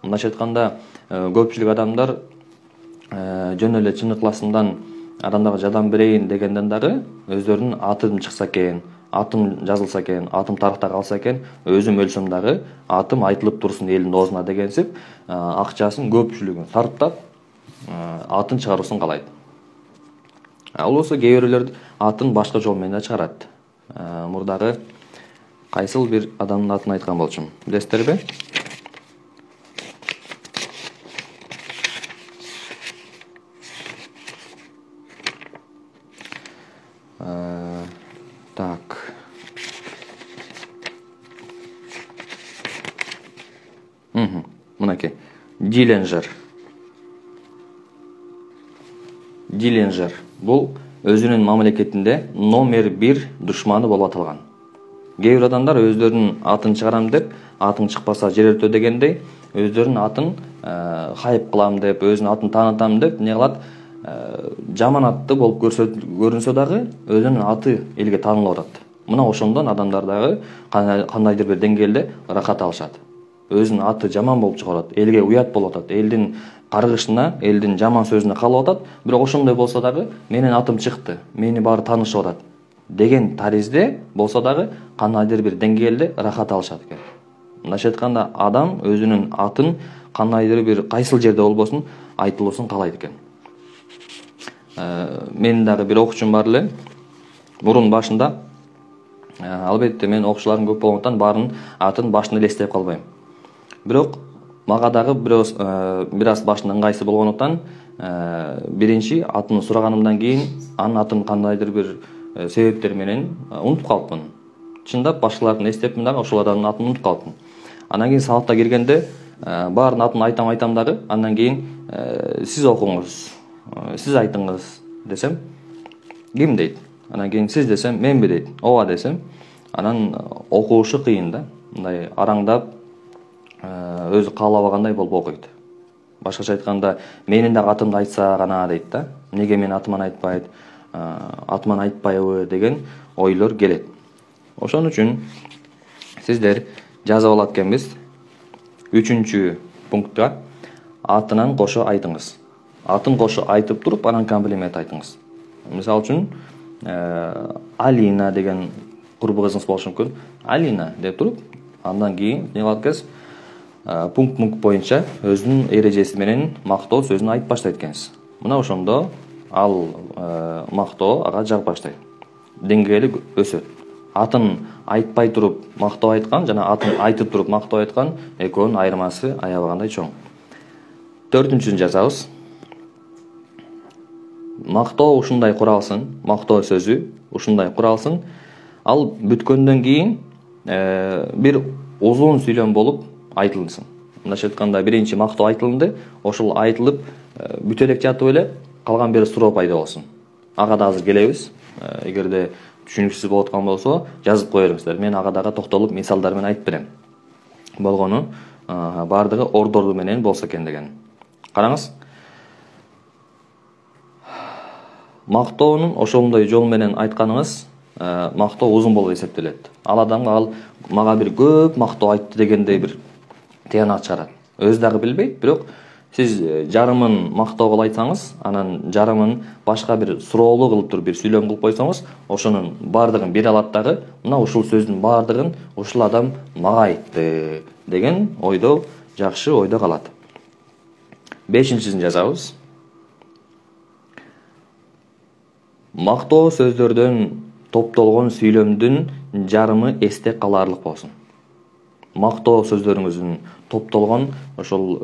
Мындайча айтканда, көпчүлүк адамдар жөн эле чын ыкласымдан адамдарга жардам берейин дегенден дагы өздөрүнүн атым чыкса экен, атым жазылса экен, атым тарыхта калса экен, өзүм өлсөм дагы атым айтылып турсун элдин оозуна дегенсип, акчасын көпчүлүгүн сарптап, атын чыгаруусун каалайт. Ал болсо кээ бирөөлөр атын башка жол менен да чыгарат. Мурдагы кайсыл бир адамдын атын айткан болчумун, билесиздерби? Так. Мынакей. Дилленджер. Бул өзүнүн мамлекетинде номер 1 душманы болуп аталган. Кээ бир адамдар өздөрүнүн атын чыгарам деп, атың чыкпаса жер өртө дегендей, өздөрүнүн атын хайп кылам деп, өзүнүн атын таанытам деп, эмне кылат? Жаман атты болуп көрүнсө дагы өзүнүн аты элге таанылып атат. Мына ошондон адамдар дагы кандайдыр бир деңгээлде ырахат алышат. Өзүнүн аты жаман болуп чыгып атат, элге уят болуп атат, элдин каргышына, элдин жаман сөзүнө калып атат, бирок ошондой болсо дагы менин атым чыкты, мени баары таанышып атат деген таризде болсо дагы кандайдыр бир деңгээлде ырахат алышат экен. Мындайча айтканда, адам өзүнүн атын кандайдыр бир кайсыл жерде болбосун айтылуусун каалайт экен. Менин дагы бир окуучум бар эле. Мурун башында, албетте мен окуучуларым көп болгондуктан баарынын атын башында элестеп калбайм. Бирок мага дагы бир аз башында ыңгайсыз болгондуктан, биринчи атын сураганымдан кийин анын атын кандайдыр бир себептер менен унутуп калыпмын. Чындап башкалардын эстепмин дагы, ошол адамдын атын унутуп калыпмын. Андан кийин сабакка киргенде баарынын атын айтам дагы, андан кийин сиз окуңуз, сиз айтыңыз десем, ким дейт? Анан кийин сиз десем, менби дейт. Ооба десем, анан окуушу кыйын да. Мындай араңдап, өзү каалабагандай болуп окуйт. Башкача айтканда, менин дагы атымды айтса гана дейт да. Неге менин атыман айтпайт? Атыман айтпайбы деген ойлор келет. Ошон үчүн сиздер жазып алат экенбиз. 3-чү пунктка атынан кошо айтыңыз. Атын кошо айтып туруп, анан комплимент айтыңыз. Мисалы үчүн, Алина деген курбу кызыңыз болушу мүмкүн. Алина деп туруп, андан кийин эмне кылат экенсиз? Пункт боюнча өзүнүн эрежеси менен мактоо сөзүн айтып баштайт экенсиз. Мына ошондо ал мактоо ага жагып баштайт. Деңгээли өсөт. Атын айтпай туруп мактоо айткан жана атын айтып туруп мактоо айткан экөөнүн айырмасы аябагандай чоң. 4-чүсүн жазабыз. Мактоо ушундай куралсын, мактоо сөзү ушундай куралсын. Ал бүткөндөн кийин бир узун сүйлөм болуп айтылсын. мындайча айтканда биринчи мактоо айтылды, ошол айтылып бүтө элек жатып эле калган бир суроо пайда болсун. Ага да азыр келебиз. Эгерде түшүнүксүз болуп аткан болсо, жазып кое бериңиздер. Мен ага дагы токтолуп мисалдар менен айтып берем. Болгону бардыгы ордорду менен болсо экен деген. Караңыз. Мактоонун ошондой жол менен айтканыңыз мактоо узун болуп эсептелет. Ал адам мага бир көп мактоо айтты дегендей бир тыянак чыгарат. Өзү дагы билбейт, бирок сиз жарымын мактоо кылып айтсаңыз, анан жарымын башка бир суроолуу кылып туруп бир сүйлөм кылып койсоңуз, ошонун бардыгын бере алат дагы, мына ушул сөздүн бардыгын ушул адам мага айтты деген ойдо, жакшы ойдо калат. 5-чисин жазабыз. Мактоо сөздөрдөн топтолгон сүйлөмдүн жарымы эсте каларлык болсун. Мактоо сөздөрүңүздүн топтолгон ошол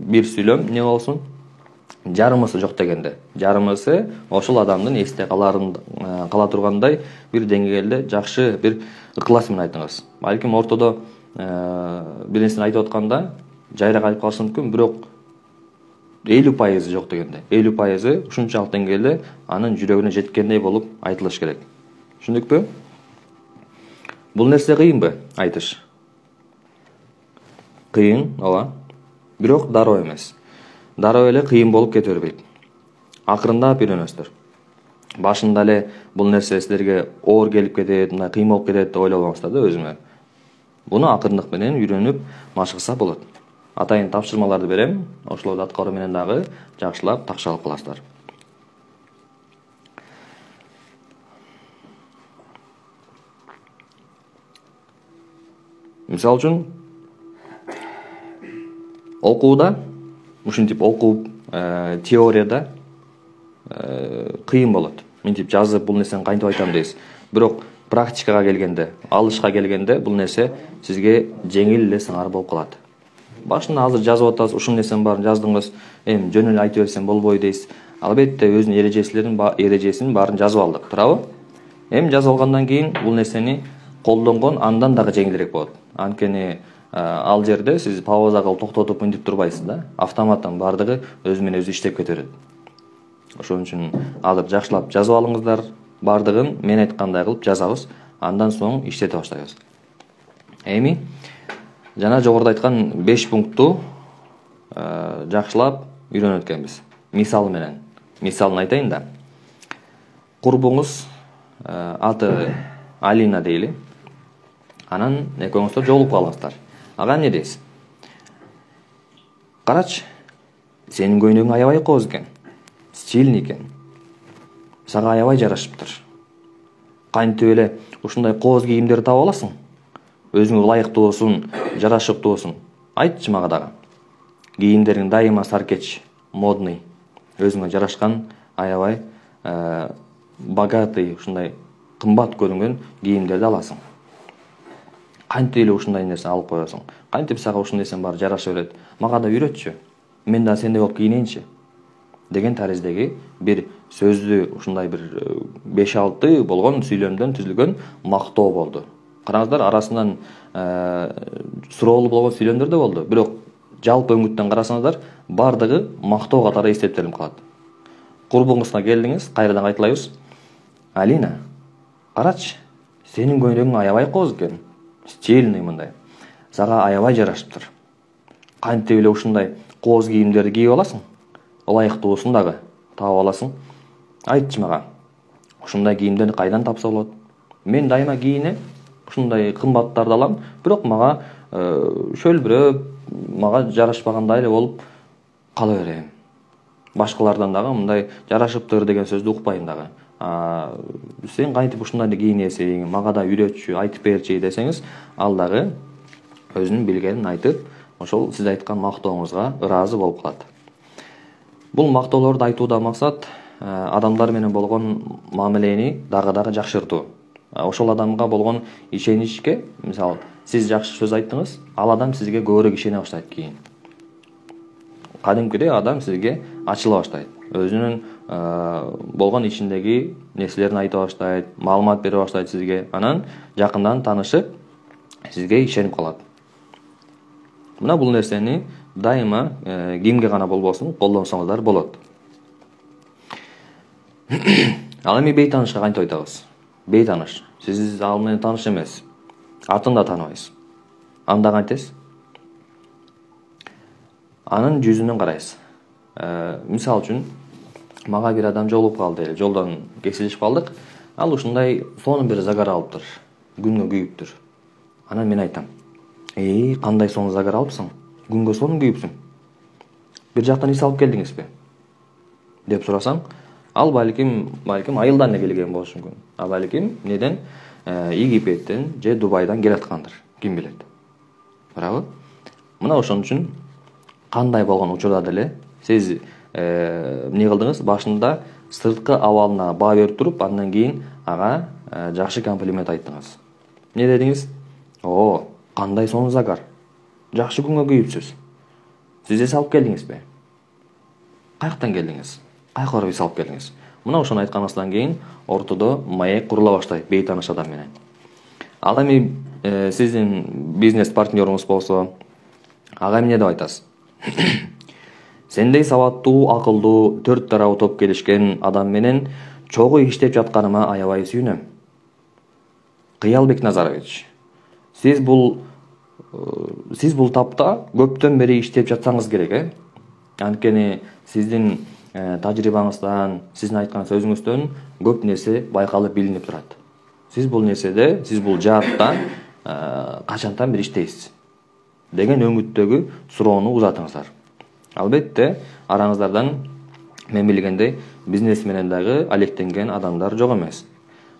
бир сүйлөм не болсун? Жарымысы жок дегенде. Жарымысы ошол адамдын эсте кала тургандай бир деңгээлде жакшы бир ыкылас менен айтыңыз. Балким ортодо бир нерсени айтып атканда жайрак айтып калышы мүмкүн, бирок 50% жок дегенде. 50% ушунчалык деңгээлде анын жүрөгүнө жеткендей болуп айтылыш керек. Түшүндүкпү? Бул нерсе кыйынбы айтыш? Кыйын, ооба. Бирок дароо эмес. Дароо эле кыйын болуп кете бербейт. Акырындап үйрөнөсүздөр. Башында эле бул нерсе силерге оор келип кетет, мындай кыйын болуп кетет деп ойлобоңуздар да өзүңөр. Буну акырындык менен үйрөнүп машыкса болот. Атайын тапшырмаларды берем, ошолорду аткаруу менен дагы жакшылап такшалып каласыздар. Мисал үчүн окууда, ушинтип окуп, теорияда кыйын болот. Мынтип жазып бул нерсени кантип айтам дейсиз. Бирок практикага келгенде, алышка келгенде бул нерсе сизге жеңил эле сыңар болуп калат. Башында азыр жазып атасыз, ушул нерсенин баарын жаздыңыз, эми жөн эле айтып берсем болбойт дейсиз. Албетте өзүнүн эрежесин баарын жазып алдык, туурабы? Эми жазып алгандан кийин бул нерсени колдонгон андан дагы жеңилирээк болот. Анткени ал жерде сиз пауза кылып токтотуп мынтип турбайсыз да, автоматтан бардыгы өзү менен өзү иштеп кете берет. Ошон үчүн азыр жакшылап жазып алыңыздар, бардыгын мен айткандай кылып жазабыз, андан соң иштете баштайбыз. Эми жана жогоруда айткан 5 пунктту жакшылап үйрөнөт экенбиз. Мисал менен. Мисалын айтайын да. Курбуңуз аты Алина дейли. Анан экөөңүздөр жолугуп калыңыздар. Ага эмне дейсиз? Карачы, сенин көйнөгүң аябай кооз экен. Стильный экен. Сага аябай жарашыптыр. Кантип эле ушундай кооз кийимдерди таап аласың? Өзүңө ылайыктуусун, жарашыктуусун. Айтчы мага дагы. Кийимдериң дайыма саркеч, модный, өзүңө жарашкан, аябай богатый, ушундай кымбат көрүнгөн кийимдерди аласың. Кантип эле ушундай нерсе алып коесуң? Кантип сага ушул нерсенин баары жараша берет? Мага да үйрөтчү. Мен да сендей болуп кийинейинчи. Деген тариздеги бир сөздү ушундай бир 5-6 болгон сүйлөмдөн түзүлгөн мактоо болду. Караңыздар, арасынан суроолуу болгон сүйлөмдөр да болду. Бирок жалпы өңүттөн карасаңыздар, бардыгы мактоо катары эсептелип калат. Курбуңузга келдиңиз, кайрадан кайталайбыз. Алина, карачы, сенин көйнөгүң аябай кооз экен. Стильный мындай. Сага аябай жарашыптыр. Кантип эле ушундай кооз кийимдерди кийип аласың? Ылайыктуусун дагы таап аласың. Айтчы мага. Ушундай кийимдерди кайдан тапса болот? Мен дайыма кийинем, ушундай кымбаттарды алам, бирок мага шөлбүрөп, мага жарашпагандай эле болуп кала берем. Башкалардан дагы мындай жарашыптыр деген сөздү укпайм дагы. Сен кантип ушундай кийинесиң, мага да үйрөтчү, айтып берчи десеңиз, ал дагы өзүнүн билгенин айтып, ошол сиз айткан мактооңузга ыраазы болуп калат. Бул мактоолорду айтууда максат адамдар менен болгон мамилени дагы жакшыртуу. Ошол адамга болгон ишеничке, мисалы, сиз жакшы сөз айттыңыз, ал адам сизге көбүрөөк ишене баштайт кийин. Кадимкидей адам сизге ачыла баштайт. Өзүнүн болгон ичиндеги нерселерин айта баштайт, маалымат бере баштайт сизге. Анан жакындан таанышып, сизге ишенип калат. Мына бул нерсени дайыма кимге гана болбосун колдонсоңуздар болот. Ал эми бейтанышка кантип айтабыз? Бейтаныш. Сиз ал менен тааныш эмес. Атын да тааныбайсыз. Анда кантесиз? Анын жүзүнөн карайсыз. Мисалы үчүн мага бир адам жолугуп калды эле, жолдон кесилишип калдык. Ал ушундай сонун бир загар алыптыр. Күнгө күйүптүр. Анан мен айтам: кандай сонун загар алыпсың? Күнгө сонун күйүпсүң. Бир жактан ис алып келдиңизби? деп сурасаң, ал балким айылдан эле келген болушу мүмкүн. А балким неден? Египеттен же Дубайдан келаткандыр. Ким билет. Туурабы? Мына ошон үчүн кандай болгон учурда деле сиз эмне кылдыңыз? Башында сырткы абалына баа берип туруп, андан кийин ага жакшы комплимент айттыңыз. Не дедиңиз? Кандай сонун загар. Жакшы күнгө күйүпсүз. Сиз эс алып келдиңизби? Каяктан келдиңиз? Кайка барып эс алып келдиңиз? Мына ошону айтканыңыздан кийин ортодо маек курула баштайт бейтаныш адам менен. Ал эми сиздин бизнес партнеруңуз болсо, ага эмне деп айтасыз? Сендей сабаттуу, акылдуу, төрт тарабы топ келишкен адам менен чогуу иштеп жатканыма аябай сүйүнөм. Кыялбек Назарович, сиз бул тапта көптөн бери иштеп жатсаңыз керек, Анткени сиздин тажрыйбаңыздан, сиздин айткан сөзүңүздөн көп нерсе байкалып билинип турат. Сиз бул нерседе, сиз бул жаатта качантан бери иштейсиз деген өңүттөгү суроону узатыңыздар. Албетте, араңыздардан мен билгендей бизнес менен дагы алектенген адамдар жок эмес.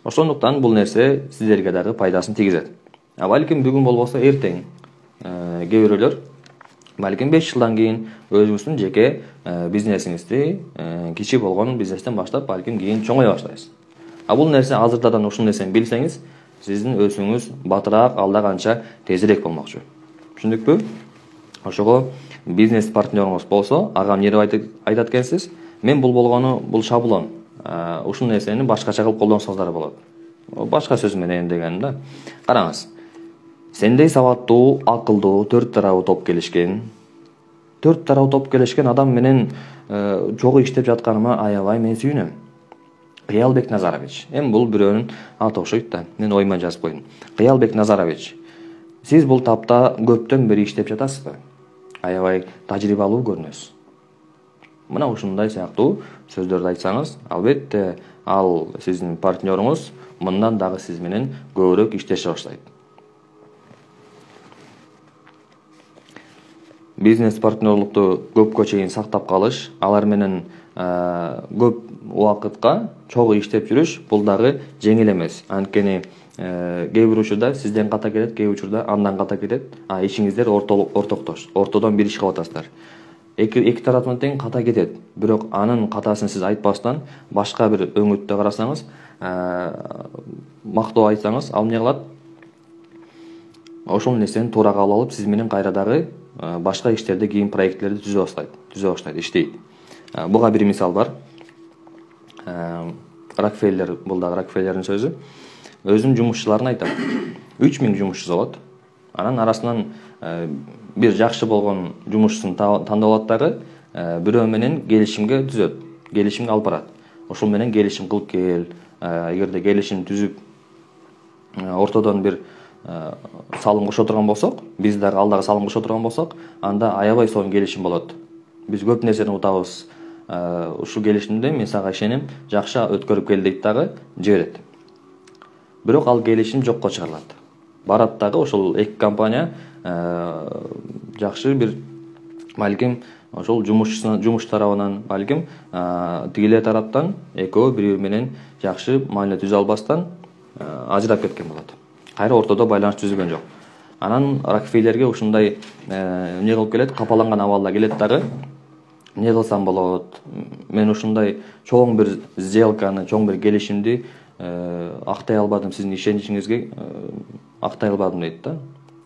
Ошондуктан бул нерсе сиздерге дагы пайдасын тийгизет. Балким бүгүн болбосо эртең кээ бирөөлөр балким 5 жылдан кийин өзүңүздүн жеке бизнесиңизди кичи болгон бизнестен баштап балким кийин чоңое баштайсыз. Бул нерсе азыртадан ушул нерсени билсеңиз, сиздин өсүүңүз батыраак, алда канча тезирээк болмокчу. Түшүндүкпү? Ошого бизнес партнеруңуз болсо, ага эмне деп айтат экенсиз? Мен бул болгону бул шаблон. Ушул нерсени башкача кылып колдонсоңуздар болот. Башка сөз менен дегеним да. Караңыз. Сендей сабаттуу, акылдуу, төрт тарабы топ келишкен адам менен чогуу иштеп жатканыма аябай мен сүйүнөм. Кыялбек Назарович. Эми бул бирөөнүн аты окшойт да. Мен оюма жазып койдум. Кыялбек Назарович. Сиз бул тапта көптөн бери иштеп жатасызбы? Аябай тажрыйбалуу көрүнөсүз. Мына ушундай сыяктуу сөздөрдү айтсаңыз, албетте ал сиздин партнеруңуз мындан дагы сиз менен көбүрөөк иштеше баштайт. Бизнес партнерлукту көпкө чейин сактап калыш, алар менен көп убакытка чогуу иштеп жүрүш бул дагы жеңил эмес. Анткени кээ бир учурда сизден ката келет, кээ бир учурда андан ката кетет. Ишиңиздер ортоктош, ортодон бир иш кылып атасыздар. Эки тараптан тең ката кетет. Бирок анын катасын сиз айтпастан башка бир өңүттө карасаңыз, мактоо айтсаңыз, ал эмне кылат? Ошол нерсени туура кабыл алып, сиз менен кайра дагы башка иштерди, кийин проектлерди түзө баштайт, иштейт. Буга бир мисал бар. Рокфеллер, бул дагы Рокфеллердин сөзү. Өзүнүн жумушчуларына айтат. 3000 жумушчусу болот. Анан арасынан бир жакшы болгон жумушчусун тандап алат дагы бирөө менен келишимге түзөт. Келишимге алып барат. Ошол менен келишим кылып кел. Эгерде келишим түзүп ортодон бир салым кошо турган болсок, биз дагы ал дагы салым кошо турган болсок, анда аябай сонун келишим болот. Биз көп нерсени утабыз. Ушул келишимди мен сага ишенем, жакшы өткөрүп кел дейт дагы жиберет. Бирок ал келишим жокко чыгарылат. Барат дагы ошол эки компания жакшы бир балким ошол жумуш тарабынан балким тигиле тараптан экөө бири менен жакшы мааниле түзө албастан ажырап кеткен болот. Кайра ортодо байланыш түзүлгөн жок. Анан Рокфеллерге ушундай эмне кылып келет, капаланган абалда келет дагы эмне кылсам болот? Мен ушундай чоң бир сделканы, чоң бир келишимди актай албадым, сиздин ишеничиңизге актай албадым дейт да.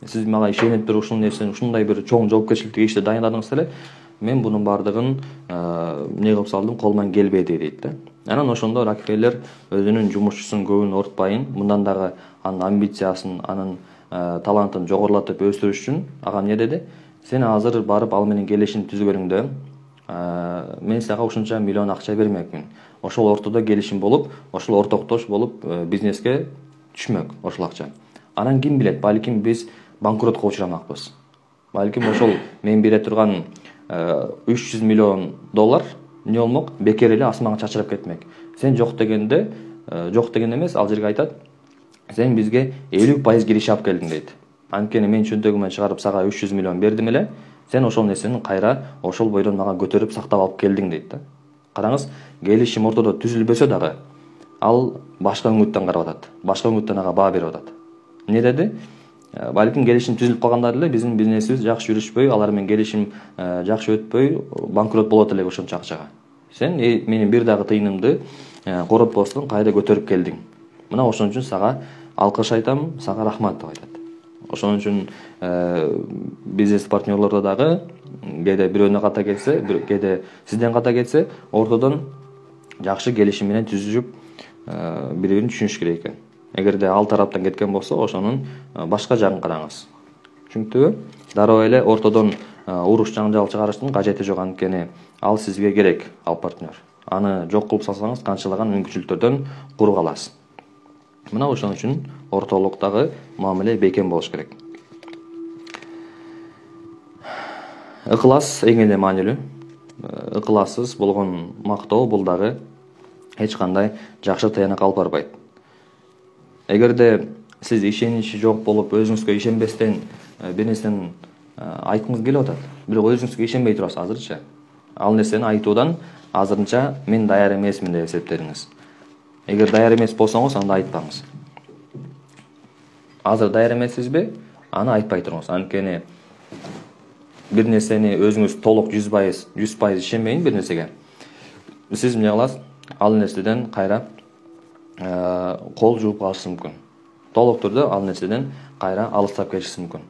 Сиз мага ишенип туруп ушул нерсени, ушундай бир чоң жоопкерчиликтүү ишти дайындадыңыз эле, мен бунун бардыгын эмне кылып салдым, колуман келбеди дейт да. Анан ошондо Рокфеллер өзүнүн жумушчусун көбүн оорутпайын, мындан дагы анын амбициясын, анын талантын жогорулатып өстүрүш үчүн ага эмне деди? Сен азыр барып ал менен келишим түзгөнүңдө мен сага ушунча миллион акча бермекмин. Ошол ортодо келишим болуп, ошол ортоктош болуп бизнеске түшмөк ошол акча. Анан ким билет, балким биз банкротко учурамакпыз. Балким ошол мен бере турган 300 миллион доллар не болмок, бекер эле асманга чачырап кетмек. Сен жок дегенде, жок деген эмес, ал жерге айтат, сен бизге 50% кириш алып келдиң дейт. Анткени мен чөнтөгүмөн чыгарып сага 300 миллион бердим эле, сен ошол нерсени кайра ошол бойдон мага көтөрүп сактап алып келдиң дейт да. Караңыз, келишим ортодо түзүлбөсө дагы ал башка үңүттөн карап атат. Башка үңүттөн ага баа берип атат. Эмне деди? Балким келишим түзүлүп калганда эле биздин бизнесибиз жакшы жүрүшпөй, алар менен келишим жакшы өтпөй, банкрот болот эле ошончо акчага. Сен менин бир дагы тыйынымды коротпостон кайра көтөрүп келдиң. Мына ошон үчүн сага алкыш айтам, сага рахмат деп айтат. Ошон үчүн бизнес партнерлордо дагы кээде бирөөнө ката кетсе, кээде сизден ката кетсе, ортодон жакшы келишим менен түзүшүп бири-бирин түшүнүш керек экен. Эгерде ал тараптан кеткен болсо, ошонун башка жагын караңыз. Түшүнүктүбү? Дароо эле ортодон уруш жаңжал чыгарыштын кажети жок, анткени ал сизге керек, ал партнер. Аны жок кылып салсаңыз, канчалаган мүмкүнчүлүктөрдөн кур каласыз. Мына ошон үчүн ортолуктагы мамиле бекем болуш керек. Ыкылас эң эле маанилүү. Ыкылассыз болгон мактоо бул дагы эч кандай жакшы таянак алып барбайт. Эгерде сиз ишеничи жок болуп, өзүңүзгө ишенбестен бир нерсени айткыңыз келип атат, бирок өзүңүзгө ишенбей турасыз азырча. Ал нерсени айтуудан азырынча мен даяр эмесмин деп эсептедиңиз. Эгер даяр эмес болсоңуз, анда айтпаңыз. Азыр даяр эмессизби? Аны айтпай туруңуз. Анткени бир нерсени өзүңүз толук 100% ишенбейин бир нерсеге. Сиз эмне кыласыз? Ал нерседен кайра кол жууп калышыңыз мүмкүн. Толук түрдө ал нерседен кайра алыстап кетишиңиз мүмкүн.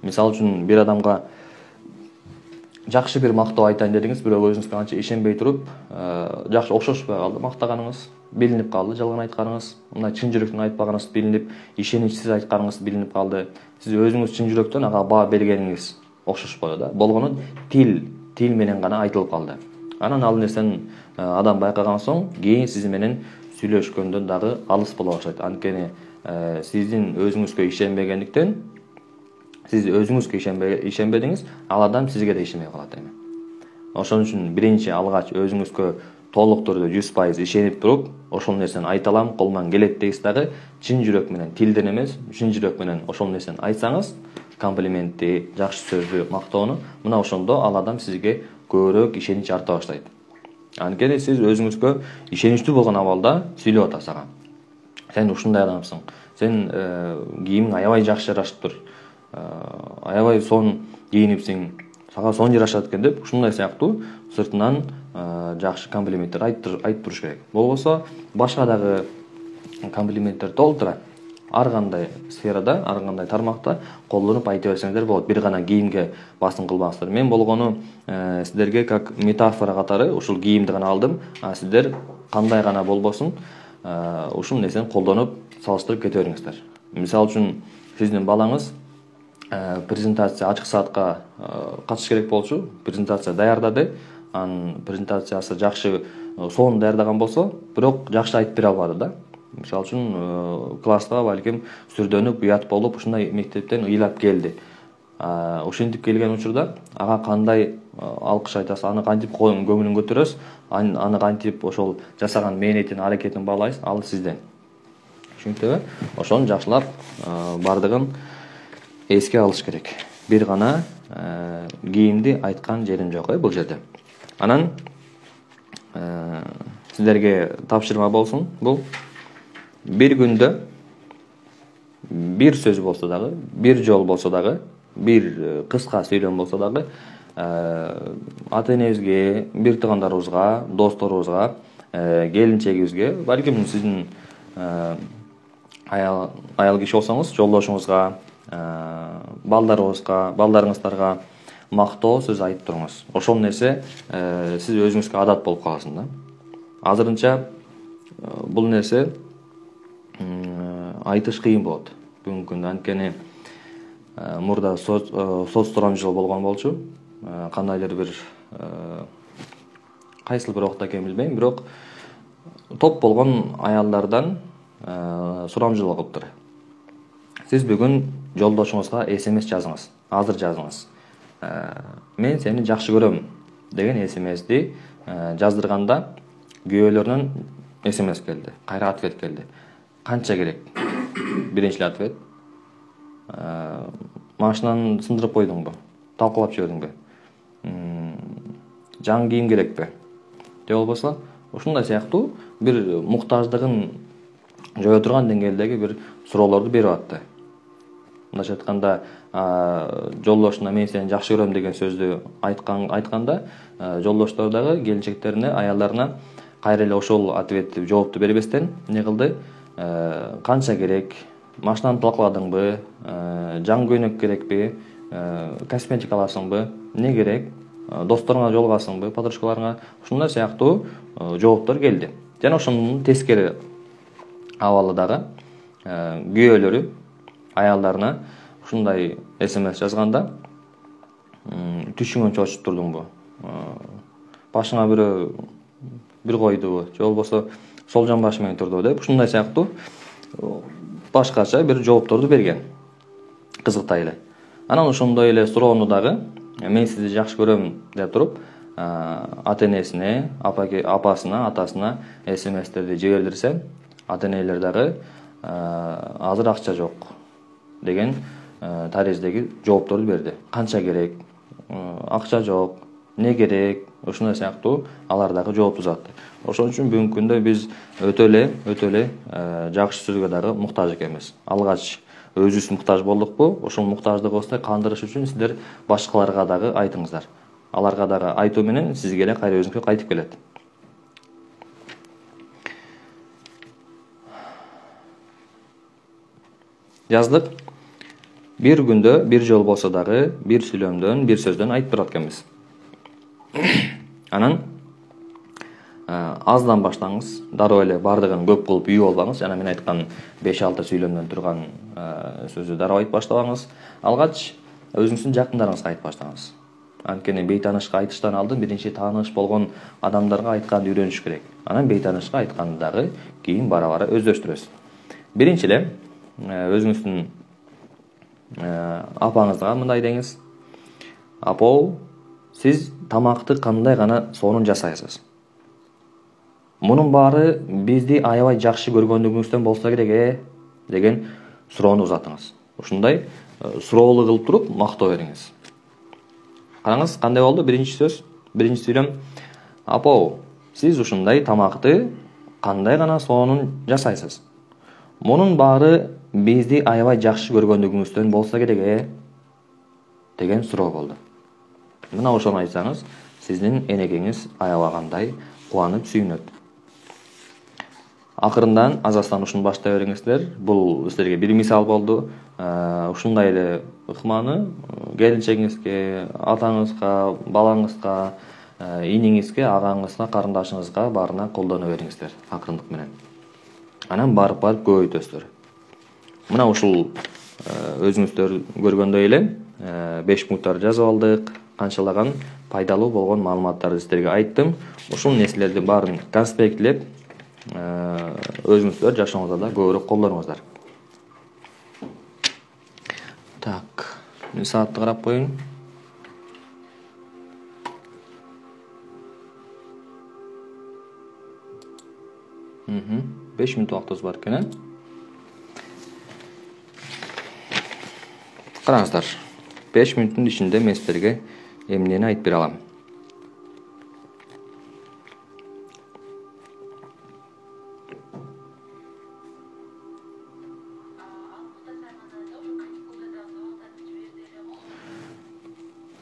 Мисалы үчүн бир адамга жакшы бир мактоо айтайын дедиңиз, бирок өзүңүзгө анча ишенбей туруп, жакшы окшошпой калды мактаганыңыз, билинип калды жалган айтканыңыз, мындай чын жүрөктөн айтпаганыңыз билинип, ишеничсиз айтканыңыз билинип калды. Сиз өзүңүз чын жүрөктөн ага баа бергениңиз окшошпойт да. Болгону тил менен гана айтылып калды. Анан ал нерсени адам байкаган соң, кийин сиз менен сүйлөшкөндөн дагы алыс боло баштайт. Анткени сиздин өзүңүзгө ишенбегендиктен, сиз өзүңүзгө ишенбедиңиз, ал адам сизге да ишенбей калат эми. Ошон үчүн биринчи алгач өзүңүзгө толук түрдө 100% ишенип туруп, ошол нерсени айта алам, колуман келет дейсиз дагы, чын жүрөк менен, тилден эмес, чын жүрөк менен ошол нерсени айтсаңыз, комплиментти, жакшы сөздү, мактоону, мына ошондо ал адам сизге көбүрөөк ишенич арта баштайт. Анткени сиз өзүңүзгө ишеничтүү болгон абалда сүйлөп атасыз ага. Сен ушундай адамсың. Сен кийимиң аябай жакшы жарашып тур. Аябай сонун кийинипсиң. Сага сонун жарашат экен деп, ушундай сыяктуу сыртынан жакшы комплименттер айтып туруш керек. Болбосо башка дагы комплименттер толтура. Ар кандай сферада, ар кандай тармакта колдонуп айта берсеңиздер болот. Бир гана кийимге басым кылбаңыздар. Мен болгону сиздерге как метафора катары ушул кийимди гана алдым, а сиздер кандай гана болбосун, ушул нерсени колдонуп салыштырып кете бериңиздер. Мисалы үчүн сиздин балаңыз презентация ачык саатка катышыш керек болчу, презентация даярдады. Анын презентациясы жакшы сонун даярдаган болсо, бирок жакшы айтып бере албады да. Мисалы үчүн класска балким сүрдөнүп, уят болуп, ушундай мектептен ыйлап келди. Ушинтип келген учурда ага кандай алкыш айтасыз, аны кантип көңүлүн көтөрөсүз, аны кантип ошол жасаган мээнетин, аракетин баалайсыз, ал сизден. Түшүнүктүбү? Ошону жакшылап бардыгын эске алыш керек. Бир гана кийимди айткан жерим жок бул жерде. Анан сиздерге тапшырма болсун. Бул бир күндө бир сөз болсо дагы, бир жол болсо дагы, бир кыска сүйлөм болсо дагы ата-энебизге, бир туугандарыбызга, досторубузга, келинчегибизге, балким сиздин аял киши болсоңуз, жолдошуңузга, балдарыңыздарга мактоо сөз айтып туруңуз. Ошол нерсе сиз өзүңүзгө адат болуп каласың да. Азырынча бул нерсе айтыш кыйын болот бүгүнкү күндө, анткени мурда соц сурамжылоо болгон болчу. Кандайдыр бир кайсыл бир убакта экенин билбейм, бирок топ болгон аялдардан сурамжылоо кылыптыр. Сиз бүгүн жолдошуңузга SMS жазыңыз. Азыр жазыңыз. Мен сени жакшы көрөм деген SMS'ти жаздырганда күйөөлөрүнөн SMS келди. Кайра ответ келди. Канча керек? Биринчи ответ. Машинаны сындырып койдуңбу? Талкалап жибердиңби? Жаңы кийим керекпи? Же болбосо ушундай сыяктуу бир муктаждыгын жое турган деңгээлдеги бир суроолорду берип атты. Мындайча айтканда, жолдошуна мен сени жакшы көрөм деген сөздү айтканда, жолдоштор дагы келинчектерине, аялдарына кайра эле ошол ответти, жоопту бербестен эмне кылды? Канча керек? Машинаны талкаладыңбы? Жаңы көйнөк керекпи? Косметика аласыңбы? Эмне керек? Досторуңа жолугасыңбы? Подружкаларыңа? Ушундай сыяктуу жооптор келди. Жана ошонун тескери абалы дагы күйөөлөрү аялдарына ушундай SMS жазганда, түшүңөн чочуп турдуңбу? Башыңа бир койдубу? Же болбосо сол жан башы менен турдубу деп ушундай сыяктуу башкача бир жоопторду берген. Кызыктай эле. Анан ошондой эле суроону дагы мен сизди жакшы көрөм деп туруп, ата-энесине, апасына, атасына SMS-терди жибердирсе, ата-энелер дагы азыр акча жок деген тариздеги жоопторду берди. Канча керек? Акча жок. Не керек? Ушундай сыяктуу алар дагы жооп жазатты. Ошон үчүн бүгүнкү күндө биз өтө эле жакшы сөзгө дагы муктаж экенбиз. Алгач өзүбүз муктаж болдукпу? Ошол муктаждыгыбызды кандырыш үчүн сиздер башкаларга дагы айтыңыздар. Аларга дагы айтуу менен сизге эле кайра өзүңүзгө кайтып келет. Жаздык. Бир күндө бир жол болсо дагы бир сүйлөмдөн, бир сөздөн айтып турат экенбиз. Анан аздан баштаңыз, дароо эле бардыгын көп кылып үйүп албаңыз. Жана мен айткан 5-6 сүйлөмдөн турган сөздү дароо айтып баштабаңыз. Алгач өзүңүздүн жакындарыңызга айтып баштаңыз. Анткени бейтанышка айтыштан алдын биринчи тааныш болгон адамдарга айтканды үйрөнүш керек. Анан бейтанышка айтканды дагы кийин бара-бара өздөштүрөсүз. Биринчи эле өзүңүздүн апаңызга мындай деңиз: "Апа, сиз тамакты кандай гана сонун жасайсыз? Мунун баары бизди аябай жакшы көргөндүгүңүздөн болсо керек деген суроону узатыңыз. Ушундай суроолу кылып туруп мактоо бериңиз. Караңыз, кандай болду? Биринчи сөз, биринчи сүйлөм: "Апа, сиз ушундай тамакты кандай гана сонун жасайсыз? Мунун баары бизди аябай жакшы көргөндүгүңүздөн болсо керек деген суроо болду. Мына ошону айтсаңыз, сиздин энекеңиз аябагандай кубанып сүйүнөт. Акырындан азастан ушуну баштай бериңиздер. Бул силерге бир мисал болду. Ушундай эле ыкманы келинчегиңизге, атаңызга, балаңызга, иниңизге, агаңызга, карындашыңызга баарына колдоно бериңиздер акырындык менен. Анан барып көбөйтөсүздөр. Мына ушул өзүңүздөр көргөндөй эле 5 пункттарды жазып алдык. Канчалаган пайдалуу болгон маалыматтарды сиздерге айттым. Ушул нерселердин баарын конспектлеп өзүңүздөр жашооңузда да көбүрөөк колдонуңуздар. Так, мен саатты карап коеюн. Мхм, 5 мүнөт убактыбыз бар экен. Караңыздар, 5 мүнөттүн ичинде мен сиздерге эмнени айтып бере алам.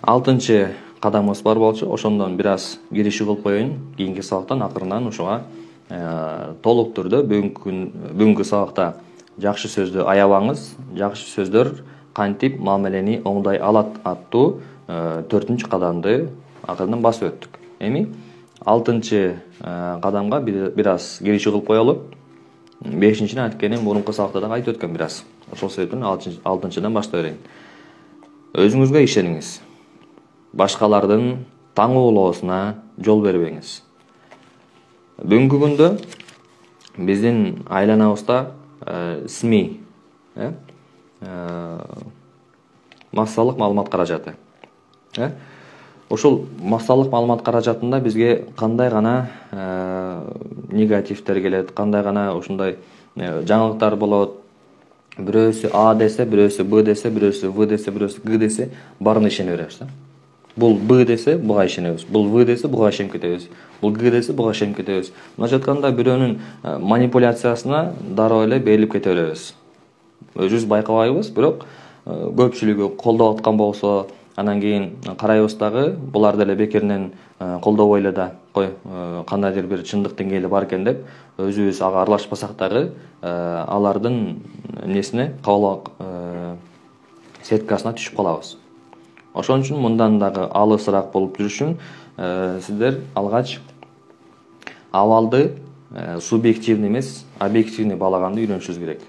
Алтынчы кадамыбыз бар болчу. Ошондон бир аз киришүү кылып коеюн. Кийинки сабактан акырынан ушуга толук түрдө бүгүнкү сабакта жакшы сөздү аябаңыз, жакшы сөздөр кантип мамилени оңдой алат аттуу 4-нчү кадамды акырынан басып өттүк. Эми 6-нчы кадамга бир аз киришүү кылып коелу. 5-нчини анткени мурунку сабакта да айтып өткөн бир аз. Ошол себептен 6-нчыдан баштай берейин. Өзүңүзгө ишениңиз. Башкалардын таңоолоосуна жол бербеңиз. Бүгүнкү күндө биздин айланабызда СМИ, массалык маалымат каражаты. Ошол массалык маалымат каражатында бизге кандай гана негативдер келет, кандай гана ушундай жаңылыктар болот. Бирөөсү А десе, бирөөсү Б десе, бирөөсү В десе, бирөөсү Г десе, баарына ишене беребиз да. Бул Б десе, буга ишенебиз. Бул В десе, буга ишенип кетебиз. Бул Г десе, буга ишенип кетебиз. Мындайча айтканда, бирөөнүн манипуляциясына дароо эле берилип кете беребиз. Өзүбүз байкабайбыз, бирок көпчүлүгү колдоп аткан болсо, анан кийин карайбыз дагы, булар деле бекеринен колдобой эле да, кандайдыр бир чындык деңгээли бар экен деп, өзүбүз ага аралашпасак дагы, алардын эмнесине, сеткасына түшүп калабыз. Ошон үчүн мындан дагы алысыраак болуп жүрүш үчүн сиздер алгач абалды субъективный эмес, объективный баалаганды үйрөнүшүңүз керек.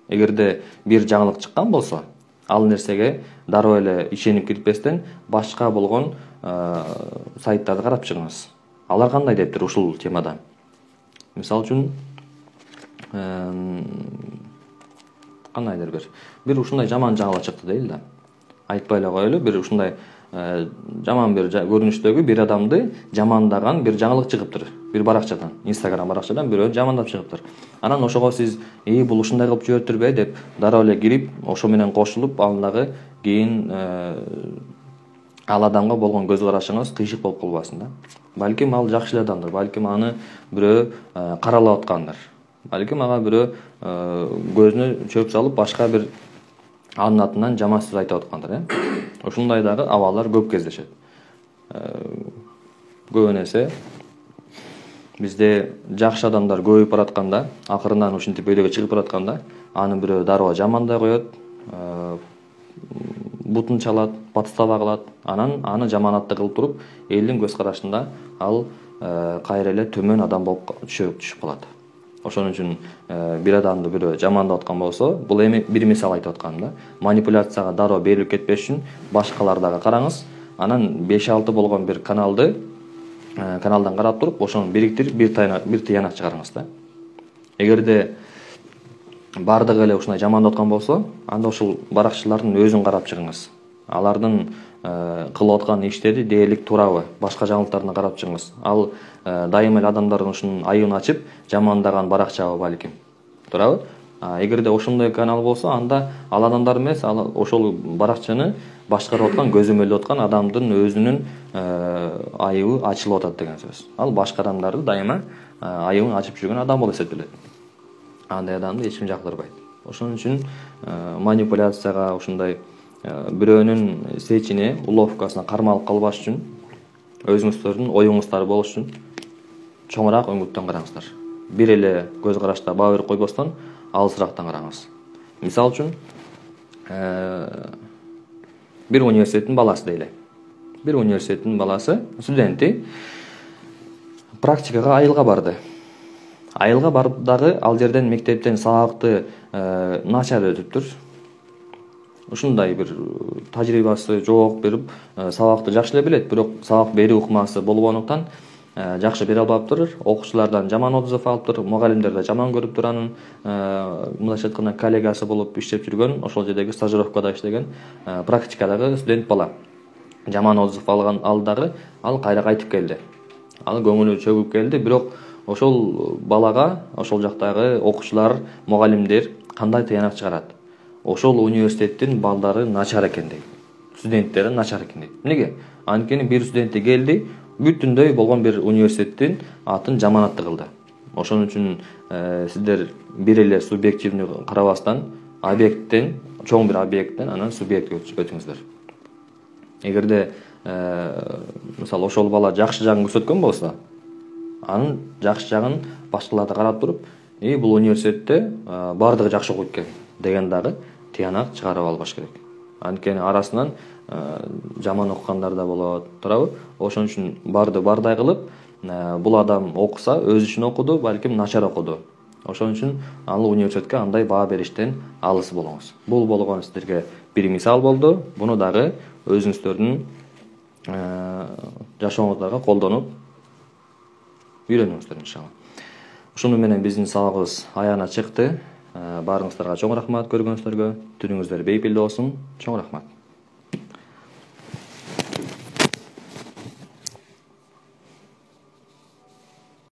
Эгерде бир жаңылык чыккан болсо, ал нерсеге дароо эле ишенип кетпестен башка болгон сайттарды карап чыгыңыз. Алар кандай дептир ушул темада? Мисалы үчүн кандайдыр бир ушундай жаман жаңылык чыкты дейли да. Айтпай эле коелу, бир ушундай жаман бир көрүнүштөгү бир адамды жамандаган бир жаңылык чыгыптыр. Бир баракчадан, Instagram баракчадан бирөө жамандап чыгыптыр. Анан ошого сиз, бул ушундай кылып жибериптирби деп дароо эле кирип, ошо менен кошулуп, анан дагы кийин ал адамга болгон көз карашыңыз кыйшык болуп калбасын да. Балким ал жакшы эле адамдыр, балким аны бирөө каралап аткандыр. Балким ага бирөө көзүнө чөп салып, башка бир анын атынан жаман сөз айтып аткандыр, Ушундай дагы абалдар көп кездешет. Көбүн эсе бизде жакшы адамдар көбөйүп баратканда, акырынан ушинтип өйдөгө чыгып баратканда, аны бирөө дароо жамандай коет, бутун чалат, подстава кылат, анан аны жаманатты кылып туруп, элдин көз карашында ал кайра эле төмөн адам болуп түшүп калат. Ошон үчүн бир адамды бирөө жамандап аткан болсо, бул эми бир мисал айтып атканым да. Манипуляцияга дароо берилип кетпеш үчүн башкалардагы караңыз, анан 5-6 болгон бир каналдан карап туруп, ошону бириктирип бир тыянак чыгарыңыз да. Эгерде бардыгы эле ушундай жамандап аткан болсо, анда ошол баракчылардын өзүн карап чыгыңыз. Алардын кылып аткан иштери дээрлик туурабы, башка жаңылыктарын карап чыгыңыз. Ал дайыма эле адамдардын ушунун айыбын ачып, жамандаган баракчабы балким. Туурабы? Эгерде ошондой канал болсо, анда ал адамдар эмес, ал ошол баракчаны башкарып аткан, көзөмөлдөп аткан адамдын өзүнүн айыбы ачылып атат деген сөз. Ал башка адамдарды дайыма айыбын ачып жүргөн адам болуп эсептелет. Андай адамды эч ким жактырбайт. Ошон үчүн манипуляцияга, ушундай бирөөнүн сечине, уловкасына кармалып калбаш үчүн, өзүңүздөрдүн оюңуздар болуш үчүн чоңураак өңүттөн караңыздар. Бир эле көз карашта баа берип койбостон, алысыраактан караңыз. Мисалы үчүн, бир университеттин баласы дейли. Бир университеттин баласы, студенти практикага айылга барды. Айылга барып дагы ал жерден мектептен сабакты начар өтүптүр. Ушундай бир тажрыйбасы жок, бир сабакты жакшы эле билет, бирок сабак берүү ыкмасы болбогондуктан жакшы бере албаптыр. Окуучулардан жаман отзыв алыптыр, мугалимдер да жаман көрүптүр анын, мындайча айтканда коллегасы болуп иштеп жүргөн, ошол жердеги стажировкада иштеген, практикадагы студент бала. Жаман отзыв алды дагы, ал кайра кайтып келди. Ал көңүлү чөгүп келди, бирок ошол балага, ошол жактагы окуучулар, мугалимдер кандай тыянак чыгарат? Ошол университеттин балдары начар экен дейт. Студенттери начар экен дейт. Эмнеге? Анткени бир студенти келди, бүтүндөй болгон бир университеттин атын жаманатты кылды. Ошон үчүн сиздер бир эле субъективный карабастан, объекттен, чоң бир объекттен анан субъектке өтүңүздөр. Эгерде мисалы ошол бала жакшы жагын көрсөткөн болсо, анын жакшы жагын башкаларда карап туруп, бул университетте бардыгы жакшы окуйт экен деген дагы тыянак чыгарып албаш керек. Анткени арасынан жаман окугандар да болот, туурабы? Ошон үчүн бардай кылып, бул адам окуса, өзү үчүн окуду, балким начар окуду. Ошон үчүн ал университетке андай баа бериштен алыс болуңуз. Бул болгон сиздерге бир мисал болду. Буну дагы өзүңүздөрдүн жашооңуздарга колдонуп үйрөнүңүздөр иншалла. Ушуну менен биздин сабагыбыз аягына чыкты. Баарыңыздарга чоң рахмат көргөнүңүздөргө. Түнүңүздөр бейпил болсун. Чоң рахмат.